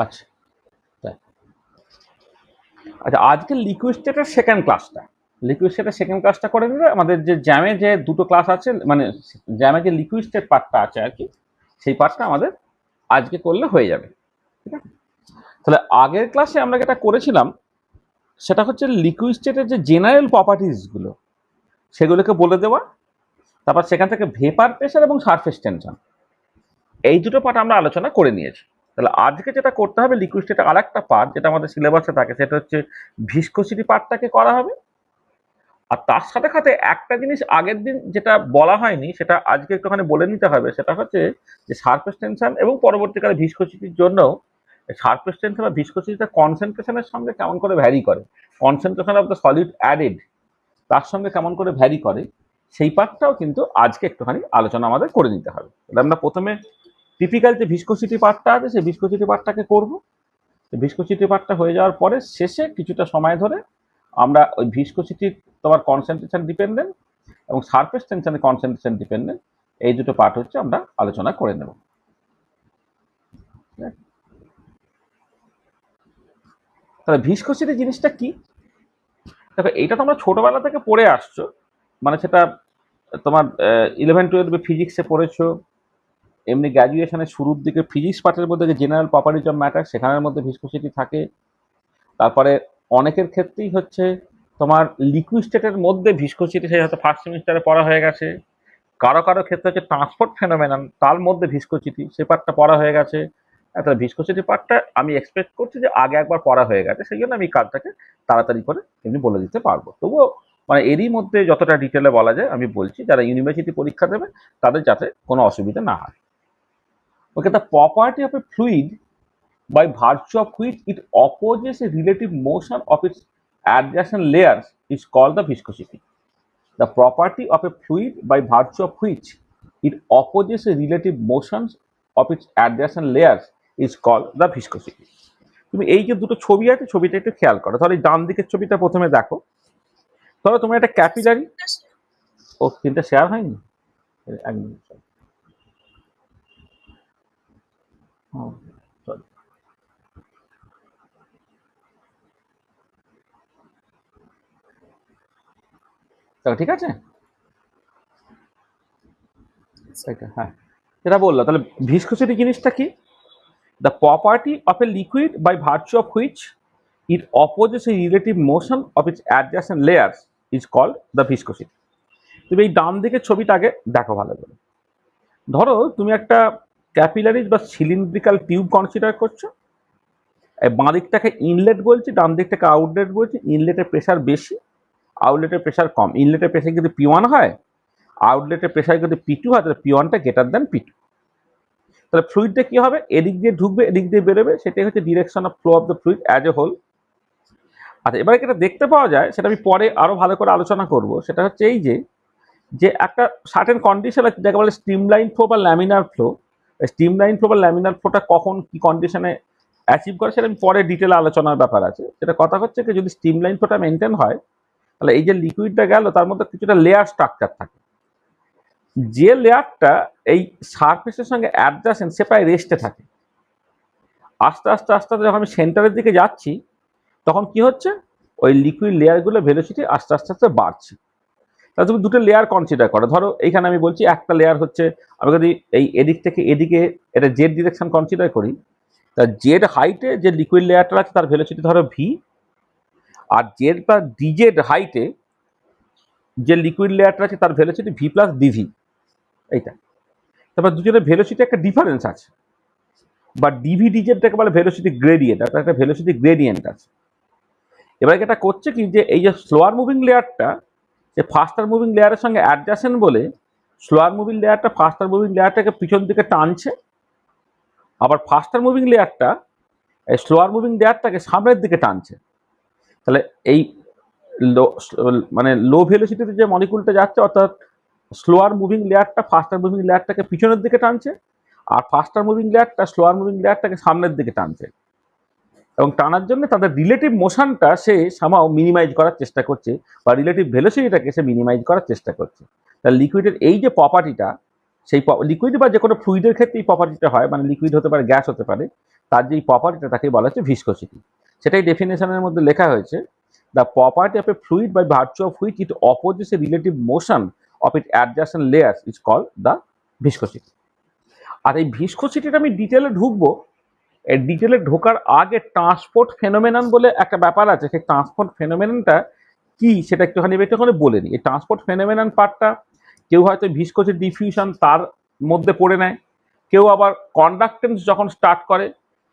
আচ্ছা, তাই। আচ্ছা, আজকে লিকুইড স্টেটের সেকেন্ড ক্লাসটা করে নিলে আমাদের যে জ্যামে যে দুটো ক্লাস আছে, মানে জ্যামে যে লিকুইড স্টেট পার্টটা আছে আর কি, সেই পার্টটা আমাদের আজকে করলে হয়ে যাবে। ঠিক আছে, তাহলে আগের ক্লাসে আমরা যেটা করেছিলাম সেটা হচ্ছে লিকুইড স্টেটের যে জেনারেল প্রপার্টিসগুলো সেগুলোকে বলে দেওয়া, তারপর সেখান থেকে ভেপার প্রেশার এবং সারফেস টেনশন, এই দুটো পার্ট আমরা আলোচনা করে নিয়েছি। তাহলে আজকে যেটা করতে হবে লিকুইড স্টেটের আর একটা পার্ট যেটা আমাদের সিলেবাসে থাকে, সেটা হচ্ছে ভিসকোসিটি পার্টটাকে করা হবে। আর তার সাথে সাথে একটা জিনিস আগের দিন যেটা বলা হয়নি সেটা আজকে একটুখানি বলে নিতে হবে, সেটা হচ্ছে যে সারফেস টেনশন এবং পরবর্তীকালে ভিসকোসিটির জন্য সারফেস টেনশন বা ভিসকোসিটিটা কনসেন্ট্রেশনের সঙ্গে কেমন করে ভ্যারি করে, concentration of the solid added তার সঙ্গে কেমন করে ভ্যারি করে, সেই পার্টটাও কিন্তু আজকে একটুখানি আলোচনা আমাদের করে নিতে হবে। তাহলে আমরা প্রথমে টিপিক্যাল যে ভিসকোসিটি পার্টটা আছে সেই ভিসকোসিটি পার্টটাকে করব। ভিসকোসিটি পার্টটা হয়ে যাওয়ার পরে শেষে কিছুটা সময় ধরে আমরা ওই ভিসকোসিটির তোমার কনসেন্ট্রেশন ডিপেন্ডেন্ট এবং সারফেস টেনশনের কনসেন্ট্রেশন ডিপেন্ডেন্ট, এই দুটো পার্ট হচ্ছে আমরা আলোচনা করে নেব। তাহলে ভিসকোসিটি জিনিসটা কি? দেখো, এইটা তোমরা ছোটবেলা থেকে পড়ে আসছো, মানে সেটা তোমার 11-12 ফিজিক্সে পড়েছো, এমনি গ্র্যাজুয়েশনের শুরুর দিকে ফিজিক্স পার্টের মধ্যে যে জেনারেল প্রপার্টিজ অফ ম্যাটার সেখানের মধ্যে ভিসকোসিটি থাকে। তারপরে অনেকের ক্ষেত্রেই হচ্ছে তোমার লিকুইড স্টেটের মধ্যে ভিসকোসিটি, সেই হয়তো ফার্স্ট সেমিস্টারে পড়া হয়ে গেছে। কারো কারো ক্ষেত্রে হচ্ছে ট্রান্সপোর্ট ফেনোমেনন, তার মধ্যে ভিসকোসিটি, সে পার্টটা পড়া হয়ে গেছে। তাহলে ভিসকোসিটি পার্টটা আমি এক্সপেক্ট করছি যে আগে একবার পড়া হয়ে গেছে, সেই জন্য আমি কাজটাকে তাড়াতাড়ি করে এমনি বলে দিতে পারবো। তবুও মানে এরই মধ্যে যতটা ডিটেলে বলা যায় আমি বলছি, যারা ইউনিভার্সিটি পরীক্ষা দেবে তাদের যাতে কোনো অসুবিধা না হয়। Okay, the property of a fluid by virtue of which it opposes a relative motion of its adjacent layers is called the viscosity. The property of a fluid by virtue of which it opposes a relative motion of its adjacent layers is called the viscosity. তুমি এই যে দুটো ছবি আছে, ছবিটা একটু খেয়াল করো। তাহলে ডান দিকের ছবিটা প্রথমে দেখো। ধরো তোমার একটা ক্যাপিলারি, ও স্ক্রিনটা শেয়ার হয়নি, এক মিনিট, সরি। তাহলে ঠিক আছে, হ্যাঁ, যেটা বললো। তাহলে ভিসকোসিটি জিনিসটা কি? The property of a liquid by virtue of which it opposes a relative motion of its adjacent layers is called the viscosity. তুমি এই ডান দিকের ছবিটা আগে দেখো ভালো করে। ধরো তুমি একটা ক্যাপিলারিজ বা সিলিন্ড্রিক্যাল টিউব কনসিডার করছো। বাঁ দিকটাকে ইনলেট বলছি, ডান দিকটাকে আউটলেট বলছি। ইনলেটের প্রেশার বেশি, আউটলেটের প্রেশার কম। ইনলেটের প্রেশার যদি P1 হয়, আউটলেটের প্রেশার যদি P2 হয়, তাহলে P1টা গ্রেটার দেন P2। তাহলে ফ্লুইডটা কি হবে? এদিক দিয়ে ঢুকবে, এদিক দিয়ে বেরোবে, সেটাই হচ্ছে direction of flow of the fluid as a whole. আচ্ছা, এবারে যেটা দেখতে পাওয়া যায় সেটা আমি পরে আরো ভালো করে আলোচনা করব, সেটা হচ্ছে এই যে একটা সার্টেন কন্ডিশন আছে যাকে বলে স্ট্রিমলাইন ফ্লো বা ল্যামিনার ফ্লো। স্ট্রিমলাইন ফ্লো বা ল্যামিনার ফ্লোটা কখন কি কন্ডিশনে অ্যাচিভ করে সেটা আমি পরে ডিটেলে আলোচনার ব্যাপার আছে। সেটা কথা হচ্ছে কি, যদি স্ট্রিমলাইন ফ্লোটা মেনটেন হয় তাহলে এই যে লিকুইডটা গেল তার মধ্যে কিছুটা লেয়ার স্ট্রাকচার থাকে, যে লেয়ারটা এই সারফেসের সঙ্গে অ্যাডজাসেন্ট সে প্রায় রেস্টে থাকে। আস্তে আস্তে আস্তে আস্তে যখন আমি সেন্টারের দিকে যাচ্ছি তখন কি হচ্ছে, ওই লিকুইড লেয়ারগুলো ভেলোসিটি আস্তে আস্তে আস্তে বাড়ছে। তাহলে তুমি দুটো লেয়ার কনসিডার করো। ধরো এইখানে আমি বলছি একটা লেয়ার হচ্ছে, আমি যদি এই এদিক থেকে এদিকে এটা জেড ডিরেকশন কনসিডার করি, তা জেড হাইটে যে লিকুইড লেয়ারটা আছে তার ভেলোসিটি ধরো ভি, আর জেড প্লাস ডিজেড হাইটে যে লিকুইড লেয়ারটা আছে তার ভেলোসিটি ভি প্লাস ডিভি, এইটা। তারপর দুজনের ভেলোসিটি একটা ডিফারেন্স আছে, বা ডিভি ডিজেডটাকে বলে ভেলোসিটি গ্রেডিয়েন্ট, আর একটা ভেলোসিটি গ্রেডিয়েন্ট আছে। এবার এটা করছে কি, যে এই যে স্লোয়ার মুভিং লেয়ারটা যে ফাস্টার মুভিং লেয়ারের সঙ্গে অ্যাডজাসেন্ট বলে স্লোয়ার মুভিং লেয়ারটা ফাস্টার মুভিং লেয়ারটাকে পিছন দিকে টানছে, আবার ফাস্টার মুভিং লেয়ারটা এই স্লোয়ার মুভিং লেয়ারটাকে সামনের দিকে টানছে। তাহলে এই মানে লো ভেলোসিটিতে যে মলিকুলটা যাচ্ছে, অর্থাৎ স্লোয়ার মুভিং লেয়ারটা ফাস্টার মুভিং লেয়ারটাকে পিছনের দিকে টানছে, আর ফাস্টার মুভিং লেয়ারটা স্লোয়ার মুভিং লেয়ারটাকে সামনের দিকে টানছে। এবং টানার জন্য তাদের রিলেটিভ মোশনটা সে সামাও মিনিমাইজ করার চেষ্টা করছে, বা রিলেটিভ ভেলোসিটিটাকে সে মিনিমাইজ করার চেষ্টা করছে। তাহলে লিকুইডের এই যে প্রপার্টিটা, সেই লিকুইড বা যে কোনো ফ্লুইডের ক্ষেত্রে এই প্রপার্টিটা হয়, মানে লিকুইড হতে পারে, গ্যাস হতে পারে, তার যেই প্রপার্টিটা তাকে বলা হচ্ছে ভিসকোসিটি। সেটাই ডেফিনেশনের মধ্যে লেখা হয়েছে, the property of a fluid by virtue of which it opposes a relative motion of it adjacent layers is called the viscosity. আর এই ভিসকোসিটিটা আমি ডিটেলে ঢুকবো, এই ডিটেলে ঢোকার আগে ট্রান্সপোর্ট ফেনোমেনন বলে একটা ব্যাপার আছে, সেই ট্রান্সপোর্ট ফেনোমেননটা কি সেটা একটুখানি বলে নিই। এই ট্রান্সপোর্ট ফেনোমেনন পার্টটা কেউ হয়তো ভিসকোসিটি ডিফিউশন তার মধ্যে পড়ে নেয়, কেউ আবার কন্ডাক্টেন্স যখন স্টার্ট করে,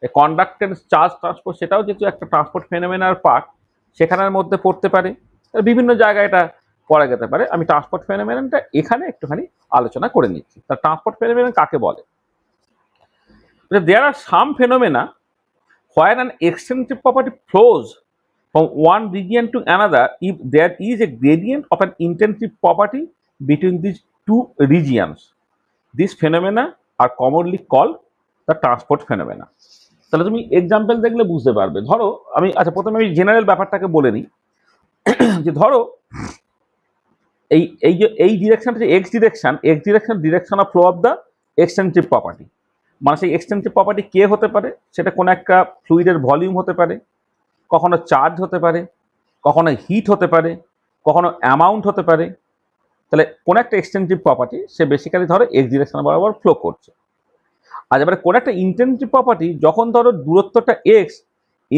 এই কন্ডাক্টেন্স চার্জ ট্রান্সপোর্ট সেটাও যেহেতু একটা ট্রান্সপোর্ট ফেনোমেনার পার্ট, সেখানের মধ্যে পড়তে পারে, বিভিন্ন জায়গায় এটা পড়া যেতে পারে। আমি ট্রান্সপোর্ট ফেনোমেননটা এখানে একটুখানি আলোচনা করে নিচ্ছি। তা ট্রান্সপোর্ট ফেনোমেনন কাকে বলে? There are some phenomena where an extensive property flows from one region to another if there is a gradient of an intensive property between these two regions. These phenomena are commonly called the transport phenomena. তাহলে তুমি example দেখলে বুঝতে পারবে। ধরো আমি প্রথমে আমি general ব্যাপারটাকে বলে নিই যে ধরো এই ডিরেকশনটা যে x direction of flow of the extensive property. মানে সেই এক্সটেন্সিভ প্রপার্টি কে হতে পারে? সেটা কোনো একটা ফ্লুইডের ভলিউম হতে পারে, কখনো চার্জ হতে পারে, কখনো হিট হতে পারে, কখনো অ্যামাউন্ট হতে পারে। তাহলে কোনো একটা এক্সটেন্সিভ প্রপার্টি সে বেসিক্যালি ধরো এক্স ডিরেকশন বরাবর ফ্লো করছে। আর এবারে কোনো একটা ইন্টেন্সিভ প্রপার্টি, যখন ধরো দূরত্বটা এক্স,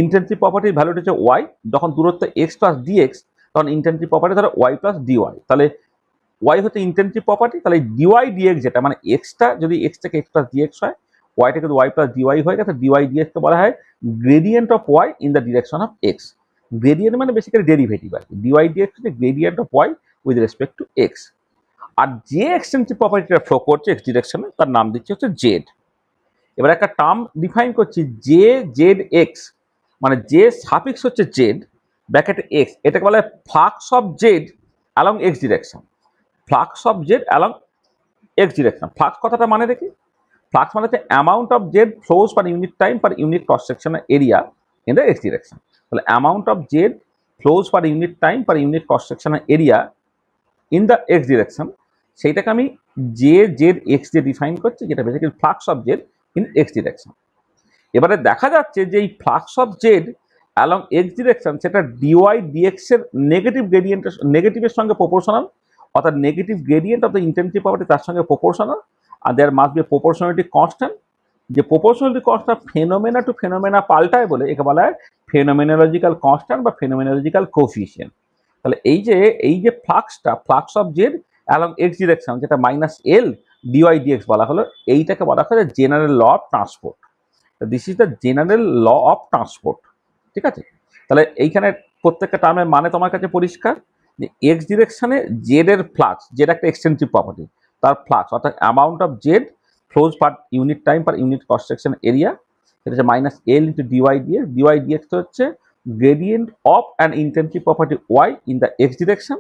ইন্টেন্সিভ প্রপার্টির ভ্যালুটা হচ্ছে ওয়াই, যখন দূরত্ব এক্স প্লাস ডিএক্স তখন ইন্টেন্সিভ প্রপার্টি ধরো ওয়াই প্লাস ডিওয়াই। তাহলে ওয়াই হচ্ছে ইন্টেন্সিভ প্রপার্টি, তাহলে ডিওয়াই ডিএক্স যেটা মানে এক্সটা যদি এক্স থেকে এক্স প্লাস ডিএক্স হয়, ওয়াইটা কিন্তু ওয়াই প্লাস ডিওয়াই হয়ে গেছে, ডিওয়াই ডিএক্সকে বলা হয় gradient of Y in the direction of x. Gradient মানে বেসিক্যালি ডেরিভেটিভ আর কি। ডিওয়াই ডিএক্স হচ্ছে gradient of Y with respect two x. আর যে এক্সটেন্সিভ প্রপার্টিটা ফ্লো করছে এক্স ডিরেকশনে তার নাম দিচ্ছে হচ্ছে জেড। এবার একটা টার্ম ডিফাইন করছি, জে জেড এক্স, মানে যে সাফিক্স হচ্ছে জেড ব্র্যাকেট এক্স, এটাকে বলা হয় flux of Z along X direction. Flux of Z along X direction. Flux কথাটা মানে দেখি, ফ্লাক্স মানে হচ্ছে amount of Z flows per unit time per unit cross sectional area in the X direction. তাহলে amount of Z flows per unit time per unit cross sectional area in the X direction, সেইটাকে আমি J Z X দিয়ে define করছি, যেটা basically flux of Z in x direction. এবারে দেখা যাচ্ছে যে এই flux of Z along X direction সেটা ডিওয়াই ডিএক্স এর নেগেটিভের সঙ্গে প্রপোর্শনাল, অর্থাৎ negative gradient of the intensive property তার সঙ্গে প্রপোর্শনাল। আর there must be proportionality constant. যে proportionality constant phenomena to phenomena পাল্টায় বলে একে বলা হয় ফেনোমেনোলজিক্যাল কনস্ট্যান্ট বা ফেনোমেনোলজিক্যাল কোফিশিয়েন্ট। তাহলে এই যে flux of Z along X direction, যেটা মাইনাস এল ডিওয়াই ডিএক্স বলা হলো, এইটাকে বলা হয় general law of transport. This is the general law of transport. ঠিক আছে, তাহলে এইখানে প্রত্যেকটা টার্মের মানে তোমার কাছে পরিষ্কার যে এক্স ডিরেকশনে জেড এর ফ্লাক্স, জেড একটা এক্সটেন্সিভ প্রপার্টি, তার ফ্লাক্স অর্থাৎ amount of Z flows per unit time per unit cross section area, সেটা হচ্ছে minus L into dy dx. Dy dx হচ্ছে gradient of an intensive property Y in the X direction.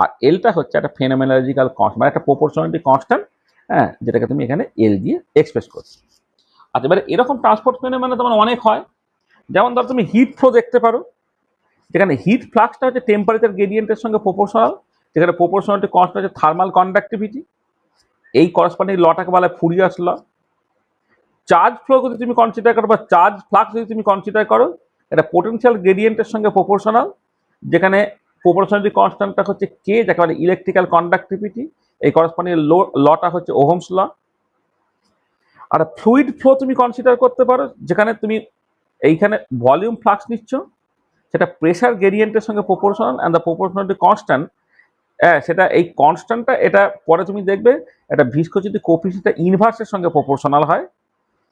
আর এলটা হচ্ছে একটা phenomenological constant, মানে একটা proportionality constant, হ্যাঁ, যেটাকে তুমি এখানে এল দিয়ে এক্সপ্রেস করছো। আচ্ছা, এবারে এরকম ট্রান্সপোর্ট ফেনোমেনা তোমার অনেক হয়। যেমন ধর তুমি হিট ফ্লো দেখতে পারো, যেখানে হিট ফ্লাক্সটা হচ্ছে টেম্পারেচার গ্রেডিয়েন্টের সঙ্গে প্রপোর্শনাল, যেখানে প্রপোর্শনালিটি কনস্ট্যান্ট হচ্ছে থার্মাল কন্ডাক্টিভিটি। এই করসপন্ডিং লটাকে বলা হয় ফুরিয়াস ল। চার্জ ফ্লো যদি তুমি কনসিডার করো বা চার্জ ফ্লাক্স যদি তুমি কনসিডার করো, এটা পোটেনশিয়াল গ্রেডিয়েন্টের সঙ্গে প্রপোর্শনাল, যেখানে প্রপোর্শনালিটি কনস্ট্যান্টটা হচ্ছে কে, যাকে বলে ইলেকট্রিক্যাল কন্ডাক্টিভিটি। এই করসপন্ডিং লটা হচ্ছে ওহমস ল। আর ফ্লুইড ফ্লো তুমি কনসিডার করতে পারো, যেখানে তুমি এইখানে ভলিউম ফ্লাক্স নিচ্ছ, সেটা প্রেসার গ্রেডিয়েন্টের সঙ্গে proportional and the proportionality constant, সেটা এই কনস্ট্যান্টটা এটা পরে তুমি দেখবে এটা ভিসকোসিটি কোফিশিয়েন্টটা ইনভার্সের সঙ্গে প্রপোর্শনাল হয়।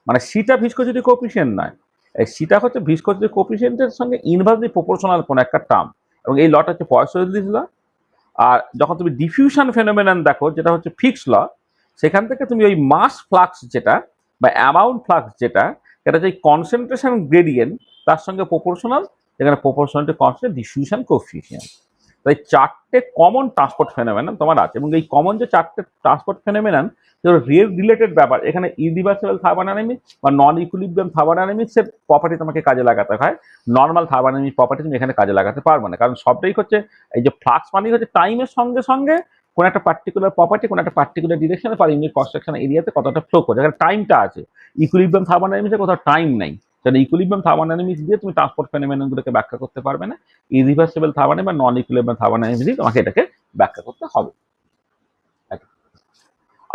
মানে সিটা ভিসকোসিটি কোফিশিয়েন্ট নয়, এই সিটা হচ্ছে ভিসকোসিটি কোফিশিয়েন্টের সঙ্গে ইনভার্সলি প্রপোর্শনাল কোনো একটা টার্ম, এবং এই লটা হচ্ছে পয়সোলিস ল। আর যখন তুমি ডিফিউশন ফেনোমেনন দেখো, যেটা হচ্ছে ফিক্সড ল, সেখান থেকে তুমি ওই মাস ফ্লাক্স যেটা বা অ্যামাউন্ট ফ্লাক্স যেটা, এটা হচ্ছে কনসেন্ট্রেশন গ্রেডিয়েন্ট তার সঙ্গে প্রপোর্শনাল, যেখানে প্রপোর্শনালিটি কনস্ট্যান্ট ডিফিউশন কোফিশিয়েন্ট। তাই চারটে কমন ট্রান্সপোর্ট ফেনোমেনন তোমার আছে, এবং এই কমন যে চারটে ট্রান্সপোর্ট ফেনোমেনন রিলেটেড ব্যাপার, এখানে ইরিভার্সিবল থার্মোডাইনামিক্স বা নন ইকুইলিব্রিয়াম থার্মোডাইনামিক্সের প্রপার্টি তোমাকে কাজে লাগাতে হয়। নর্মাল থার্মোডাইনামিক প্রপার্টি তুমি এখানে কাজে লাগাতে পারবে না, কারণ সবটাই হচ্ছে এই যে ফ্লাক্স মানে হচ্ছে টাইমের সঙ্গে সঙ্গে কোন একটা পার্টিকুলার প্রপার্টি কোন একটা পার্টিকুলার ডিরেকশনে পার ইউনিট ক্রস সেকশন এরিয়াতে কতটা ফ্লো করছে, এখানে টাইমটা আছে। ইকুইলিব্রিয়াম থার্মোডাইনামিক্সে কোথাও টাইম নাই, কারণ ইকুইলিব্রিয়াম থার্মোডাইনামিক্স দিয়ে তুমি ট্রান্সপোর্ট ফেনোমেননগুলোকে ব্যাখ্যা করতে পারবে না। ইরিভার্সিবল থার্মোডাইনামিক্স বা নন ইকুইলিব্রিয়াম থার্মোডাইনামিক্স দিয়ে তোমাকে এটাকে ব্যাখ্যা করতে হবে।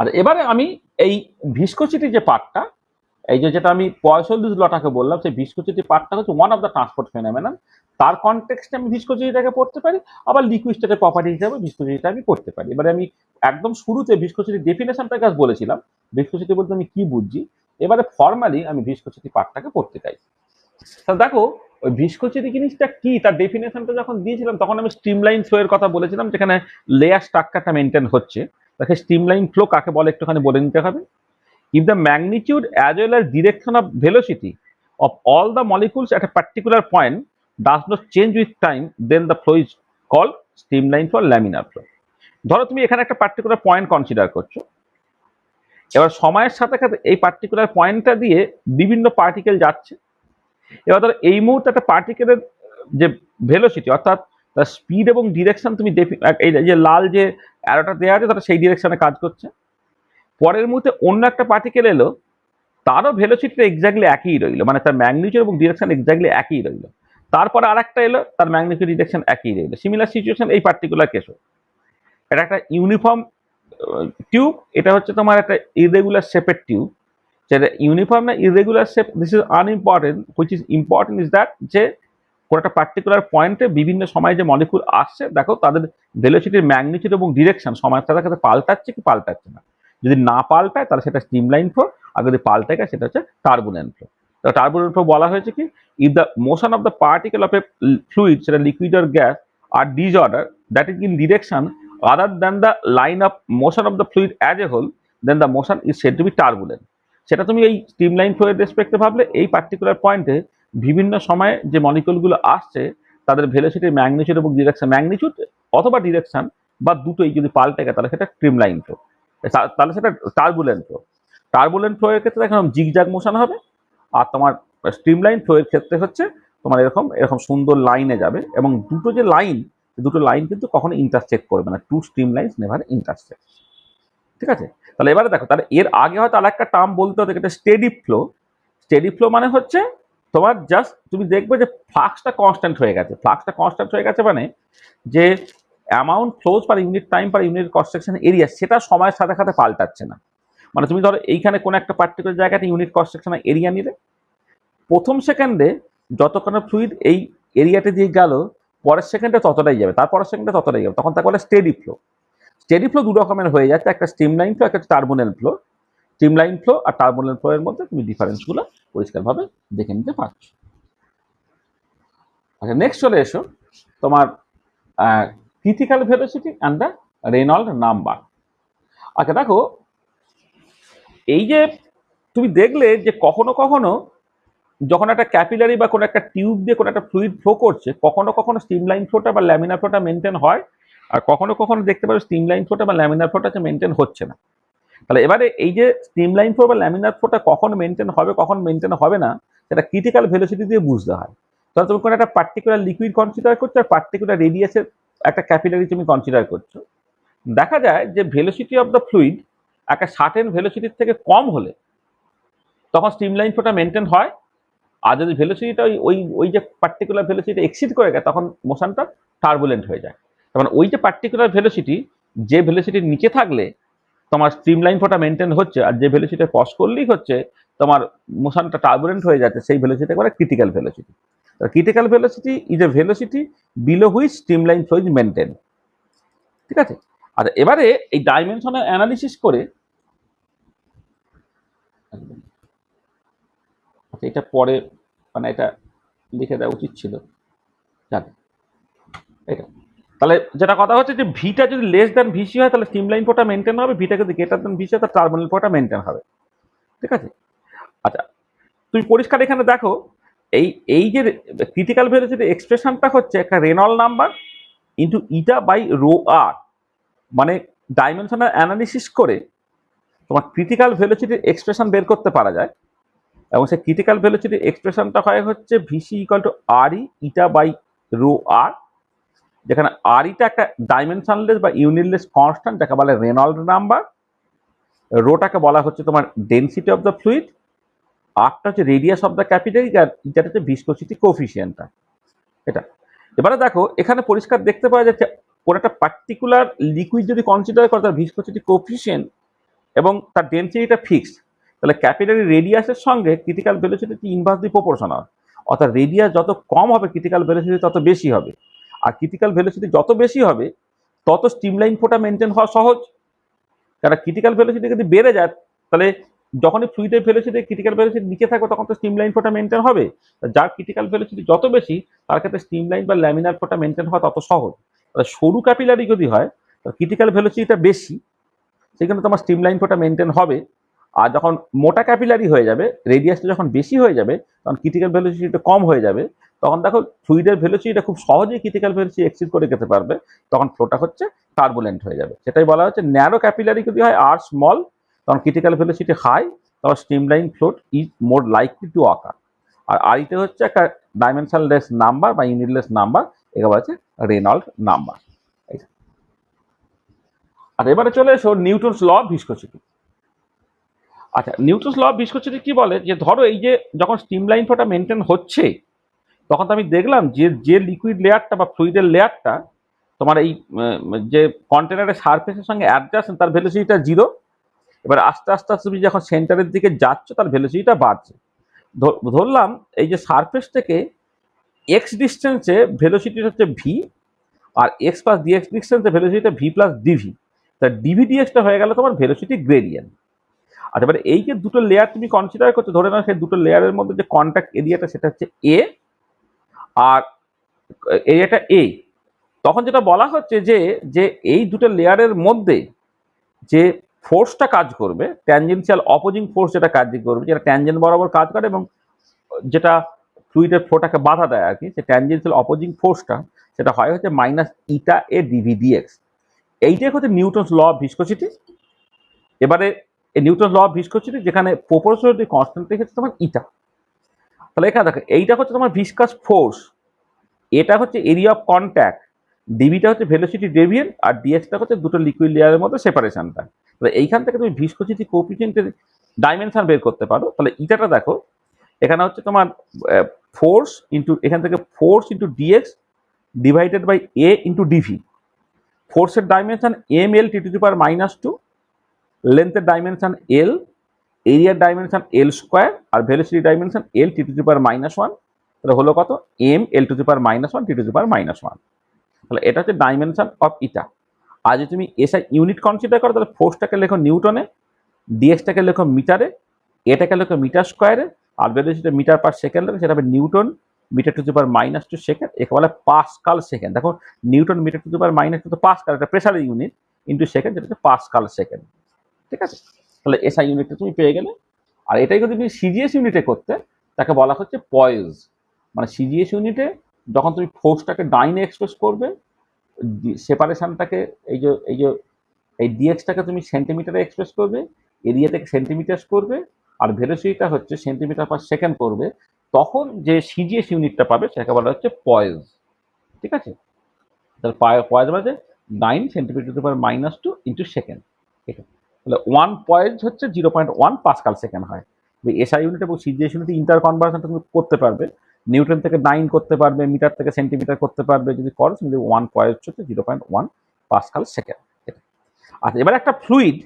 আর এবারে আমি এই ভিসকোসিটি যে পার্টটা, এই যেটা আমি 45 লটাকে বললাম, সেই ভিসকোসিটি পার্টটা হচ্ছে one of the transport phenomenon. তার কনটেক্সটে আমি ভিসকোসিটিটাকে পড়তে পারি, আবার লিকুইডস্টেটের প্রপার্টি হিসাবে ভিসকোসিটিটা আমি পড়তে পারি। এবারে আমি একদম শুরুতে ভিসকোসিটি ডেফিনেশনটাকে আজ বলেছিলাম, ভিসকোসিটি বলতে আমি কি বুঝছি। এবারে ফর্মালি আমি ভিসকোসিটি পার্টটাকে পড়তে চাই। তাহলে দেখো, ওই ভিসকোসিটি জিনিসটা কি তার ডেফিনেশনটা যখন দিয়েছিলাম তখন আমি স্ট্রিমলাইন ফ্লো এর কথা বলেছিলাম, যেখানে লেয়ার স্ট্রাকচারটা মেনটেন হচ্ছে। তাকে স্ট্রিমলাইন ফ্লো কাকে বলে একটুখানি বলে নিতে হবে। If the magnitude as well as direction of velocity of all the molecules at a particular point does not change with time, then the flow is called streamline flow, laminar flow. ধরো তুমি এখানে একটা particular point consider করছো, এবার সময়ের সাথে সাথে এই পার্টিকুলার পয়েন্টটা দিয়ে বিভিন্ন পার্টিকেল যাচ্ছে। এবার ধরো এই মুহূর্তে একটা পার্টিকেলের যে ভেলোসিটি অর্থাৎ তার স্পিড এবং ডিরেকশন তুমি এই যে লাল যে অ্যারোটা দেওয়া আছে তারা সেই ডিরেকশনে কাজ করছে। পরের মুহূর্তে অন্য একটা পার্টিকেল এলো, তারও ভেলোসিটিটা এক্স্যাক্টলি একই রইলো, মানে তার ম্যাগনিটিউড এবং ডিরেকশন এক্স্যাক্টলি একই রইলো। তারপরে আরেকটা এলো, তার ম্যাগনিটিউড ডিরেকশন একই রইলো। সিমিলার সিচুয়েশন এই পার্টিকুলার কেসও। এটা একটা ইউনিফর্ম টিউব, এটা হচ্ছে তোমার একটা ইরেগুলার শেপের টিউব। যেটা ইউনিফর্ম না irregular shape, this is unimportant. Which is important is that যে কোনো একটা পার্টিকুলার পয়েন্টে বিভিন্ন সময় যে মলিকুল আসছে, দেখো তাদের ভেলোসিটির ম্যাগনিটিউড এবং ডিরেকশন সময়ের সাথে সাথে পাল্টাচ্ছে কি পাল্টাচ্ছে না। যদি না পাল্টায় তাহলে সেটা স্ট্রিমলাইন ফ্লো, আর যদি পাল্টায় সেটা হচ্ছে টার্বুলেন্ট ফ্লো। তো টার্বুলেন্ট ফ্লো বলা হয়েছে কি, if the motion of the particle of a fluid, সেটা liquid or gas, are disorder that is in direction other than the line of motion of the fluid as a whole, then the motion is said to be turbulent. সেটা তুমি এই streamline flow এর রেসপেক্টে ভাবলে এই particular পয়েন্টে বিভিন্ন সময়ে যে মলিকুলগুলো আসছে তাদের ভেলোসিটির ম্যাগনিটিউড এবং ডিরেকশন, ম্যাগনিটিউড অথবা ডিরেকশন বা দুটোই যদি পাল্টে গেছে তাহলে সেটা স্ট্রিমলাইন ফ্লো, তাহলে সেটা টার্বুলেন্ট ফ্লো। টার্বুলেন্ট ফ্লো এর ক্ষেত্রে এখন জিগজ্যাগ মোশন হবে, আর তোমার স্ট্রিমলাইন ফ্লো এর ক্ষেত্রে হচ্ছে তোমার এরকম এরকম সুন্দর লাইনে যাবে, এবং দুটো যে লাইন, দুটো লাইন কিন্তু কখনো ইন্টারসেক্ট করবে না। Two streamlines never intersect. ঠিক আছে, তাহলে এবারে দেখো, তাহলে এর আগে হয়তো আরেকটা টার্ম বলতে হতো, এটা স্টেডি ফ্লো। স্টেডি ফ্লো মানে হচ্ছে তোমার জাস্ট তুমি দেখবে যে ফ্লাক্সটা কনস্ট্যান্ট হয়ে গেছে। ফ্লাক্সটা কনস্ট্যান্ট হয়ে গেছে মানে যে amount flows per unit time per unit cross section area, সেটা সময়ের সাথে সাথে পাল্টাচ্ছে না। মানে তুমি ধরো এইখানে কোনো একটা পার্টিকুলার জায়গাতে ইউনিট ক্রস সেকশন এরিয়া নিলে, প্রথম সেকেন্ডে যতক্ষণ ফ্লুইড এই এরিয়াতে দিয়ে গেল, পরের সেকেন্ডে ততটাই যাবে, তারপরের সেকেন্ডে ততটাই যাবে, তখন তাকে বলে স্টেডি ফ্লো। স্টেডি ফ্লো দু রকমের হয়ে যাচ্ছে, একটা স্ট্রিমলাইন ফ্লো, একটা টার্বুলেন্ট ফ্লো। স্ট্রিমলাইন ফ্লো আর টার্বুলেন্ট ফ্লো এর মধ্যে তুমি ডিফারেন্সগুলো পরিষ্কারভাবে দেখে নিতে পারছো। আচ্ছা, নেক্সট চলে এসো তোমার critical velocity and the Reynold number. আচ্ছা দেখো, এই যে তুমি দেখলে যে কখনো কখনো যখন একটা ক্যাপিলারি বা কোনো একটা টিউব দিয়ে কোনো একটা ফ্লুইড ফ্লো করছে, কখনো কখনো স্ট্রিমলাইন ফ্লোটা বা ল্যামিনার ফ্লোটা মেনটেন হয়, আর কখনো কখনো দেখতে পারো স্ট্রিমলাইন ফ্লোটা বা ল্যামিনার ফ্লোটা মেনটেন হচ্ছে না। তাহলে এবারে এই যে স্ট্রিমলাইন ফ্লো বা ল্যামিনার ফ্লোটা কখন মেনটেন হবে কখন মেনটেন হবে না, সেটা ক্রিটিক্যাল ভেলোসিটি দিয়ে বুঝতে হয়। তাহলে তুমি কোনো একটা পার্টিকুলার লিকুইড কনসিডার করছো আর পার্টিকুলার রেডিয়াসের একটা ক্যাপিলারি তুমি কনসিডার করছো, দেখা যায় যে ভেলোসিটি অফ দ্য ফ্লুইড একটা সার্টেন ভেলোসিটির থেকে কম হলে তখন স্ট্রিমলাইন ফ্লোটা মেনটেন হয়, আর যদি ভেলোসিটিটা ওই ওই যে পার্টিকুলার ভেলোসিটি এক্সিড করে গেছে তখন মোশনটা টার্বুলেন্ট হয়ে যায়। তার মানে ওই যে পার্টিকুলার ভেলোসিটি, যে ভেলোসিটির নিচে থাকলে তোমার স্ট্রিমলাইন ফ্লোটা মেনটেন হচ্ছে, আর যে ভেলোসিটি ক্রস করলেই হচ্ছে তোমার মোশনটা টার্বুলেন্ট হয়ে যাচ্ছে, সেই ভেলোসিটি করে critical velocity. Critical velocity is a velocity below which streamline flow is maintain. ঠিক আছে, আর এবারে এই ডাইমেনশনাল অ্যানালিসিস করে, আচ্ছা এটা পরে মানে এটা লিখে দেওয়া উচিত ছিল, জানি এটা। তাহলে যেটা কথা হচ্ছে যে ভিটা যদি লেস দ্যান ভিসি হয় তাহলে স্ট্রিমলাইন ফ্লোটা মেনটেন হবে, ভিটা যদি গ্রেটার দ্যান ভিসি হয় তাহলে টার্বুলেন্ট ফ্লোটা মেনটেন হবে। ঠিক আছে, আচ্ছা তুমি পরিষ্কার এখানে দেখো এই এই যে ক্রিটিক্যাল ভেলোসিটি এক্সপ্রেশনটা হচ্ছে একটা Reynold number into eta by rho R, মানে ডাইমেনশনাল অ্যানালিসিস করে তোমার ক্রিটিক্যাল ভেলোসিটির এক্সপ্রেশন বের করতে পারা যায়, এবং সেই ক্রিটিক্যাল ভেলোসিটির এক্সপ্রেশনটা হয় হচ্ছে VC equal to R E eta by rho R, যেখানে আরইটা একটা ডাইমেনশনলেস বা ইউনিটলেস কনস্ট্যান্ট, যাকে বলে রেনল্ড নাম্বার। রোটাকে বলা হচ্ছে তোমার ডেন্সিটি অফ দ্য ফ্লুইড। আরটা হচ্ছে রেডিয়াস অফ দ্য ক্যাপিলারি, আর যেটা হচ্ছে ভিসকোসিটি কোফিসিয়েন্টটা। এটা এবারে দেখো এখানে পরিষ্কার দেখতে পাওয়া যাচ্ছে কোন একটা পার্টিকুলার লিকুইড যদি কনসিডার করে তার ভিসকোসিটি কোফিসিয়েন্ট এবং তার ডেন্সিটিটা ফিক্সড, তাহলে ক্যাপিলারি রেডিয়াসের সঙ্গে ক্রিটিক্যাল ভেলোসিটি ইনভার্সলি প্রপোর্শনাল। অর্থাৎ রেডিয়াস যত কম হবে ক্রিটিক্যাল ভেলোসিটি তত বেশি হবে, আর ক্রিটিক্যাল ভেলোসিটি যত বেশি হবে তত স্ট্রিমলাইন ফ্লোটা মেনটেন হওয়া সহজ। কারণ ক্রিটিক্যাল ভেলোসিটি যদি বেড়ে যায় তাহলে যখনই ফ্লুইডের ভেলোসিটি ক্রিটিক্যাল ভেলোসিটি নিচে থাকবে তখন তো স্ট্রিমলাইন ফ্লোটা মেনটেন হবে। যার ক্রিটিক্যাল ভেলোসিটি যত বেশি তার ক্ষেত্রে স্ট্রিমলাইন বা ল্যামিনার ফ্লোটা মেনটেন হওয়া তত সহজ। সরু ক্যাপিলারি যদি হয় ক্রিটিক্যাল ভেলোসিটিটা বেশি, সেখানে তোমার স্ট্রিমলাইন ফ্লোটা মেনটেন হবে। আর যখন মোটা ক্যাপিলারি হয়ে যাবে, রেডিয়াসটা যখন বেশি হয়ে যাবে, তখন ক্রিটিক্যাল ভেলোসিটিটা কম হয়ে যাবে। তখন দেখো ফ্লুইডের ভেলোসিটিটা খুব সহজেই ক্রিটিক্যাল ভেলোসিটি এক্সিড করে যেতে পারবে, তখন ফ্লোটা হচ্ছে টার্বুলেন্ট হয়ে যাবে। সেটাই বলা হচ্ছে ন্যারো ক্যাপিলারি যদি হয় আর স্মল, তখন ক্রিটিক্যাল ভেলোসিটি হাই, তখন streamline flow is more likely to occur. আর আরইটা হচ্ছে একটা ডাইমেনশনলেস নাম্বার বা ইউনিটলেস নাম্বার, একে বলা হচ্ছে রেনল্ড নাম্বার। আর এবারে চলে এসো নিউটনস ল অফ ভিসকোসিটি। আচ্ছা, নিউটনস ল অফ ভিসকোসিটি কি বলে, যে ধরো এই যে যখন স্ট্রিমলাইন ফ্লোটা মেনটেন হচ্ছে, তখন তো আমি দেখলাম যে যে লিকুইড লেয়ারটা বা ফ্লুইডের লেয়ারটা তোমার এই যে কন্টেনারের সারফেসের সঙ্গে অ্যাডজাস্ট, তার ভেলোসিটিটা জিরো। এবার আস্তে আস্তে আস্তে তুমি যখন সেন্টারের দিকে যাচ্ছ তার ভেলোসিটিটা বাড়ছে। ধরলাম এই যে সারফেস থেকে এক্স ডিস্টেন্সে ভেলোসিটি হচ্ছে ভি, আর এক্স প্লাস ডিএক্স ডিস্টেন্সে ভেলোসিটিটা ভি প্লাস ডিভি। তা ডিভি ডিএক্সটা হয়ে গেল তোমার ভেলোসিটি গ্রেডিয়েন্ট। আর এবারে এই যে দুটো লেয়ার তুমি কনসিডার করছো, ধরে নাও সেই দুটো লেয়ারের মধ্যে যে কন্ট্যাক্ট এরিয়াটা সেটা হচ্ছে এ, আর এরিয়াটা এ। তখন যেটা বলা হচ্ছে যে যে এই দুটো লেয়ারের মধ্যে যে ফোর্সটা কাজ করবে, ট্যানজেনশিয়াল অপোজিং ফোর্স যেটা কাজ করবে, যেটা ট্যানজেন্ট বরাবর কাজ করে এবং যেটা ফ্লুইডের ফ্লোটাকে বাধা দেয় আর কি, সে ট্যানজেনশিয়াল অপোজিং ফোর্সটা সেটা হয় হচ্ছে মাইনাস ইটা এ ডিভি ডিএক্স। এইটাই হচ্ছে নিউটনস ল অফ ভিসকোসিটি। এবারে এই নিউটনস ল অফ ভিসকোসিটি যেখানে প্রপোর্শনালিটি কনস্ট্যান্ট রেখেছে তোমার ইটা। তাহলে এখানে দেখো এইটা হচ্ছে তোমার ভিসকাস ফোর্স, এটা হচ্ছে এরিয়া অফ কন্ট্যাক্ট, ডিভিটা হচ্ছে ভেলোসিটি ডেভিয়েন্ট, আর ডিএক্সটা হচ্ছে দুটো লিকুইড লেয়ারের মধ্যে সেপারেশনটা। তাহলে এইখান থেকে তুমি ভিসকোসিটি কোএফিসিয়েন্টের ডাইমেনশন বের করতে পারো। তাহলে ইটাটা দেখো এখানে হচ্ছে তোমার ফোর্স ইন্টু, এখান থেকে force into DX divided by A into DV. ফোর্সের dimension M L T to the power -2, লেন্থের ডাইমেনশন এল, এরিয়ার ডাইমেনশন এল স্কোয়ার, আর velocity dimension L T to the power -1। তাহলে হলো কত, M L to the power -1 T to the power -1। তাহলে এটা হচ্ছে ডাইমেনশন অফ ইটা। আর যদি তুমি এসআই ইউনিট কনসিডার করো, তাহলে ফোর্সটাকে লেখো নিউটনে, ডিএক্সটাকে লেখো মিটারে, এটাকে লেখো মিটার স্কোয়ারে, আর ভেলোসিটি মিটার পার সেকেন্ড লেখো, সেটা হবে newton metre to the power -2 second, একে বলে পাস্কাল সেকেন্ড। দেখো newton metre to the power -2 তো পাস্কাল, এটা প্রেসারের ইউনিট, ইন্টু সেকেন্ড, যেটা হচ্ছে পাস্কাল সেকেন্ড। ঠিক আছে, তাহলে এসআই ইউনিটটা তুমি পেয়ে গেলে। আর এটাই যদি তুমি সিজিএস ইউনিটে করতে, তাকে বলা হচ্ছে পয়েজ। মানে সিজিএস ইউনিটে যখন তুমি ফোর্সটাকে ডাইনে এক্সপ্রেস করবে, সেপারেশনটাকে এই যে এই ডিএক্সটাকে তুমি সেন্টিমিটারে এক্সপ্রেস করবে, এরিয়া থেকে সেন্টিমিটার করবে, আর ভেলোসিটিটা হচ্ছে সেন্টিমিটার পার সেকেন্ড করবে, তখন যে সিজিএস ইউনিটটা পাবে সেটাকে বলা হচ্ছে পয়েজ। ঠিক আছে, তাহলে পয়েজ মানে 9 সেন্টিমিটার টু পাওয়ার -2 ইন্টু সেকেন্ড। তাহলে 1 পয়েজ হচ্ছে 0.1 পাস্কাল সেকেন্ড হয়। এসআই ইউনিট এবং সিজিএস ইউনিট ইন্টার কনভার্সনটা তুমি করতে পারবে, নিউটন থেকে 9 করতে পারবে, মিটার থেকে সেন্টিমিটার করতে পারবে। যদি করো তুমি 1 পয়েজ হচ্ছে 0.1 পাস্কাল সেকেন্ড। আচ্ছা, এবার একটা ফ্লুইড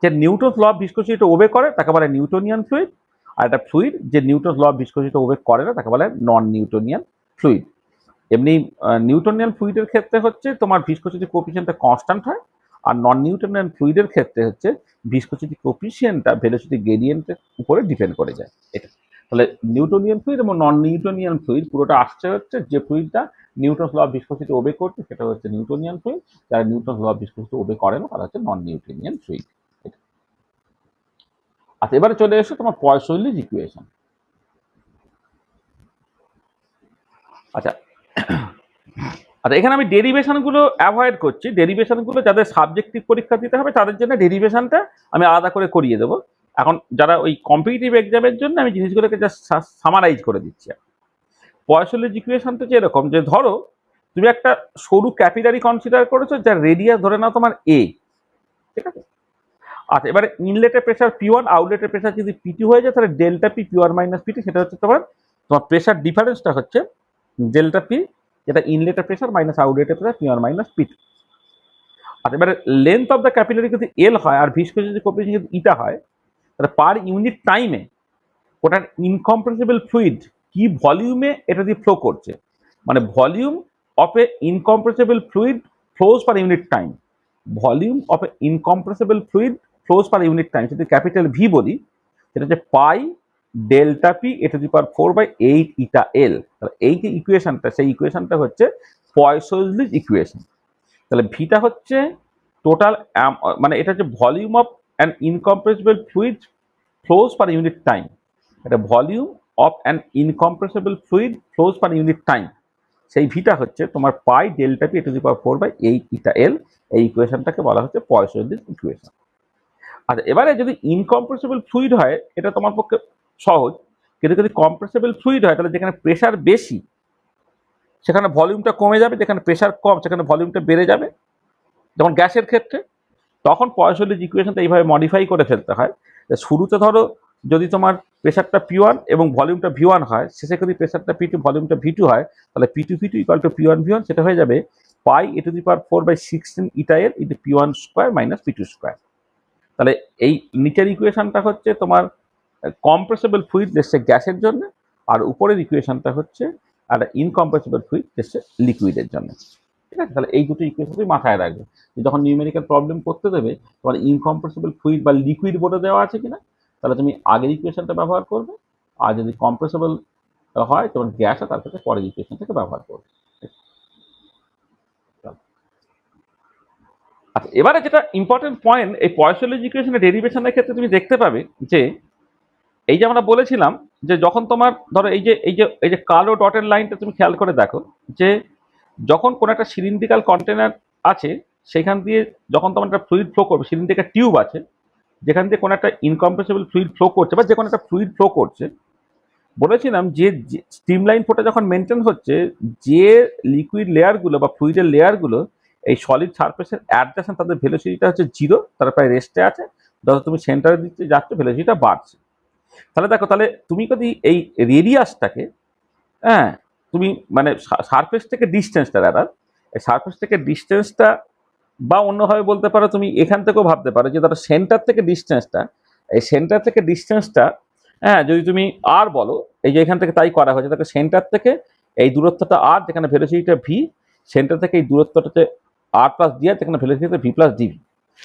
যে নিউটনস ল অফ ভিসকোসিটি ওবে করে তাকে বলে নিউটোনিয়ান ফ্লুইড, আর একটা ফ্লুইড যে নিউটনস ল অফ ভিসকোসিটি ওবে করে না তাকে বলে নন নিউটোনিয়ান ফ্লুইড। এমনি নিউটোনিয়ান ফ্লুইডের ক্ষেত্রে হচ্ছে তোমার ভিসকোসিটি কোএফিসিয়েন্টটা কনস্ট্যান্ট হয়, আর নন নিউটোনিয়ান ফ্লুইডের ক্ষেত্রে হচ্ছে ভিসকোসিটি কোএফিসিয়েন্টটা ভেলোসিটি গ্রেডিয়েন্টের উপরে ডিপেন্ড করে যায়। এটা তাহলে নিউটোনিয়ান ফ্লুইড এবং নন নিউটোনিয়ান ফ্লুইড পুরোটা আসছে হচ্ছে যে ফ্লুইডটা নিউটনস ল অফ ভিসকোসিটি ওবে করছে সেটা হচ্ছে নিউটোনিয়ান ফ্লুইড, যারা নিউটনস ল অফ ভিসকোসিটি ওবে করে না তারা হচ্ছে নন নিউটোনিয়ান ফ্লুইড। আচ্ছা, এবারে চলে এসো তোমার পয়সোলিজ ইকুয়েশন। আচ্ছা আচ্ছা, এখানে আমি ডেরিভেশনগুলো অ্যাভয়েড করছি। ডেরিভেশনগুলো যাদের সাবজেক্টিভ পরীক্ষা দিতে হবে তাদের জন্য ডেরিভেশনটা আমি আলাদা করে করিয়ে দেবো। এখন যারা ওই কম্পিটিটিভ এক্সামের জন্য আমি জিনিসগুলোকে জাস্ট সামারাইজ করে দিচ্ছি। পয়সোলিজ ইকুয়েশনটা যে এরকম, যে ধরো তুমি একটা সরু ক্যাপিলারি কনসিডার করেছো যার রেডিয়াস ধরে নাও তোমার এ, ঠিক আছে। আচ্ছা, এবারে ইনলেটের প্রেসার P1, আউটলেটের প্রেসার যদি P2 হয়ে যায়, তাহলে delta P P1 minus P2, সেটা হচ্ছে তোমার তোমার প্রেসার ডিফারেন্সটা হচ্ছে ডেল্টা পি, যেটা ইনলেটের প্রেসার মাইনাস আউটলেটের প্রেসার P1 মাইনাস P2। আর এবারে লেন্থ অফ দ্য ক্যাপিলারি যদি এল হয় আর ভিসকোসিটি কোএফিসিয়েন্ট যদি ইটা হয়, তাহলে পার ইউনিট টাইমে ওটার ইনকম্প্রেসিবল ফ্লুইড কি ভলিউমে এটা দিয়ে ফ্লো করছে, মানে volume of a incompressible fluid flows per unit time, volume of a incompressible fluid flows per unit time, যদি ক্যাপিটাল ভি বলি, সেটা হচ্ছে pi delta P A to the power 4/8 eta L. তাহলে এই যে ইকুয়েশনটা, সেই ইকুয়েশনটা হচ্ছে পয়সোলিজ ইকুয়েশন। তাহলে ভিটা হচ্ছে টোটাল, মানে এটা হচ্ছে volume of an incompressible fluid flows per unit time, এটা volume of an incompressible fluid flows per unit time, সেই ভিটা হচ্ছে তোমার pi delta P to the power 4/8 eta L. এই ইকুয়েশনটাকে বলা হচ্ছে পয়সোলিজ ইকুয়েশন। আচ্ছা, এবারে যদি ইনকম্প্রেসিবল ফ্লুইড হয় এটা তোমার পক্ষে সহজ, কিন্তু যদি কম্প্রেসিবল ফ্লুইড হয় তাহলে যেখানে প্রেসার বেশি সেখানে ভলিউমটা কমে যাবে, যেখানে প্রেসার কম সেখানে ভলিউমটা বেড়ে যাবে, যেমন গ্যাসের ক্ষেত্রে। তখন পয়সোলিজ ইকুয়েশনটা এইভাবে মডিফাই করে ফেলতে হয়। শুরুতে ধরো যদি তোমার প্রেসারটা P1 এবং ভলিউমটা V1 হয়, শেষে যদি প্রেসারটা P2 ভলিউমটা V2 হয়, তাহলে P2 V2 equal to P1 V1, সেটা হয়ে যাবে pi A to the power 4/16 eta L into P1 square minus P2 square. তাহলে এই নিচের ইকুয়েশনটা হচ্ছে তোমার কম্প্রেসিবল ফ্লুইড এসছে গ্যাসের জন্য, আর উপরের ইকুয়েশনটা হচ্ছে আর ইনকম্প্রেসিবল ফ্লুইড এসছে লিকুইডের জন্য, ঠিক আছে। তাহলে এই দুটো ইকুয়েশন মাথায় রাখবে, যখন নিউমেরিক্যাল প্রবলেম করতে দেবে তোমার ইনকম্প্রেসিবল ফ্লুইড বা লিকুইড বলে দেওয়া আছে কিনা, তাহলে তুমি আগের ইকুয়েশনটা ব্যবহার করবে, আর যদি কম্প্রেসিবল হয় তোমার গ্যাস, তার সাথে পরের ইকুয়েশন থেকে ব্যবহার করবে। আচ্ছা, এবারে যেটা ইম্পর্টেন্ট পয়েন্ট, এই পয়সোলিজ ইকুয়েশনের ডেরিভেশনের ক্ষেত্রে তুমি দেখতে পাবে যে এই যে আমরা বলেছিলাম যে যখন তোমার ধরো এই যে কালো ডটের লাইনটা তুমি খেয়াল করে দেখো, যে যখন কোনো একটা সিলিন্ড্রিক্যাল কন্টেনার আছে সেখান দিয়ে যখন তোমার একটা ফ্লুইড ফ্লো করবে, সিলিন্ড্রিক্যাল টিউব আছে যেখান দিয়ে কোনো একটা ইনকম্প্রেসিবল ফ্লুইড ফ্লো করছে বা যে কোনো একটা ফ্লুইড ফ্লো করছে, বলেছিলাম যে স্টিম লাইন ফ্লোটা যখন মেনটেন হচ্ছে, যে লিকুইড লেয়ারগুলো বা ফ্লুইডের লেয়ারগুলো এই সলিড সারফেসের অ্যাডজাসেন্ট, তাদের ভেলোসিটিটা হচ্ছে 0, তারা প্রায় রেস্টে আছে, যত তুমি সেন্টারের দিকে যাচ্ছ ভেলোসিটিটা বাড়ছে। তাহলে দেখো, তাহলে তুমি যদি এই রেডিয়াসটাকে, হ্যাঁ, তুমি মানে সারফেস থেকে ডিস্টেন্সটা, দাদা এই সারফেস থেকে ডিস্টেন্সটা, বা অন্যভাবে বলতে পারো তুমি এখান থেকেও ভাবতে পারো যে ধরো সেন্টার থেকে ডিস্টেন্সটা, এই সেন্টার থেকে ডিস্টেন্সটা, হ্যাঁ, যদি তুমি আর বলো, এই যে এখান থেকে তাই করা হয়েছে, তাকে সেন্টার থেকে এই দূরত্বটা আর, যেখানে ভেলোসিটিটা ভি, সেন্টার থেকে এই দূরত্বটাতে আর প্লাস ডি আর, যেখানে ভেলোসিটিটা ভি প্লাস ডিভি।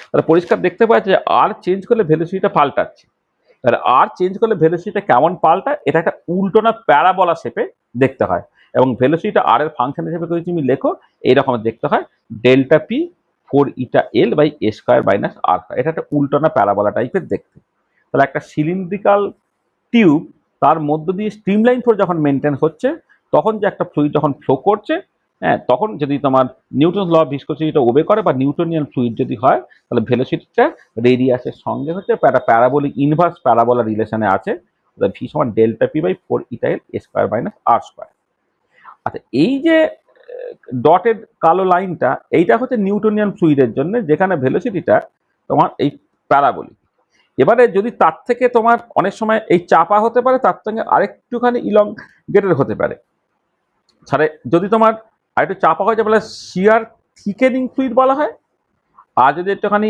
তাহলে পরিষ্কার দেখতে পাওয়া যায় আর চেঞ্জ করলে ভেলোসিটিটা পাল্টাচ্ছে। তাহলে আর চেঞ্জ করলে ভেলোসিটিটা কেমন পাল্টায়, এটা একটা উল্টোনা প্যারাবোলা শেপে দেখতে হয়, এবং ভেলোসিটিটা আর এর ফাংশন হিসেবে যদি তুমি লেখো এইরকম দেখতে হয়, delta P 4 eta L by A square minus R. এটা একটা উল্টোনা প্যারাবোলা টাইপের দেখতে। তাহলে একটা সিলিন্ড্রিক্যাল টিউব, তার মধ্য দিয়ে স্ট্রিমলাইন ফ্লো যখন মেনটেন হচ্ছে, তখন যে একটা ফ্লুইড যখন ফ্লো করছে, হ্যাঁ, তখন যদি তোমার নিউটন ল অফ ভিসকোসিটিটা ওবে করে বা নিউটনিয়ান ফ্লুইড যদি হয়, তাহলে ভেলোসিটিটা রেডিয়াসের সঙ্গে হচ্ছে প্যারাবোলিক ইনভার্স প্যারাবোলা রিলেশনে আছে, ভি সমান delta P by 4 eta L A square minus R square. আচ্ছা, এই যে ডটেড কালো লাইনটা, এইটা হচ্ছে নিউটনিয়ান ফ্লুইডের জন্য, যেখানে ভেলোসিটিটা তোমার এই প্যারাবোলিক। এবারে যদি তার থেকে তোমার অনেক সময় এই চাপা হতে পারে, তার সঙ্গে আরেকটুখানি ইলংগেটেড হতে পারে, ছাড়ে যদি তোমার আরেকটু চাপা হয়ে যায় বলে শিয়ার থিকেনিং ফ্লুইড বলা হয়, আর যদি একটুখানি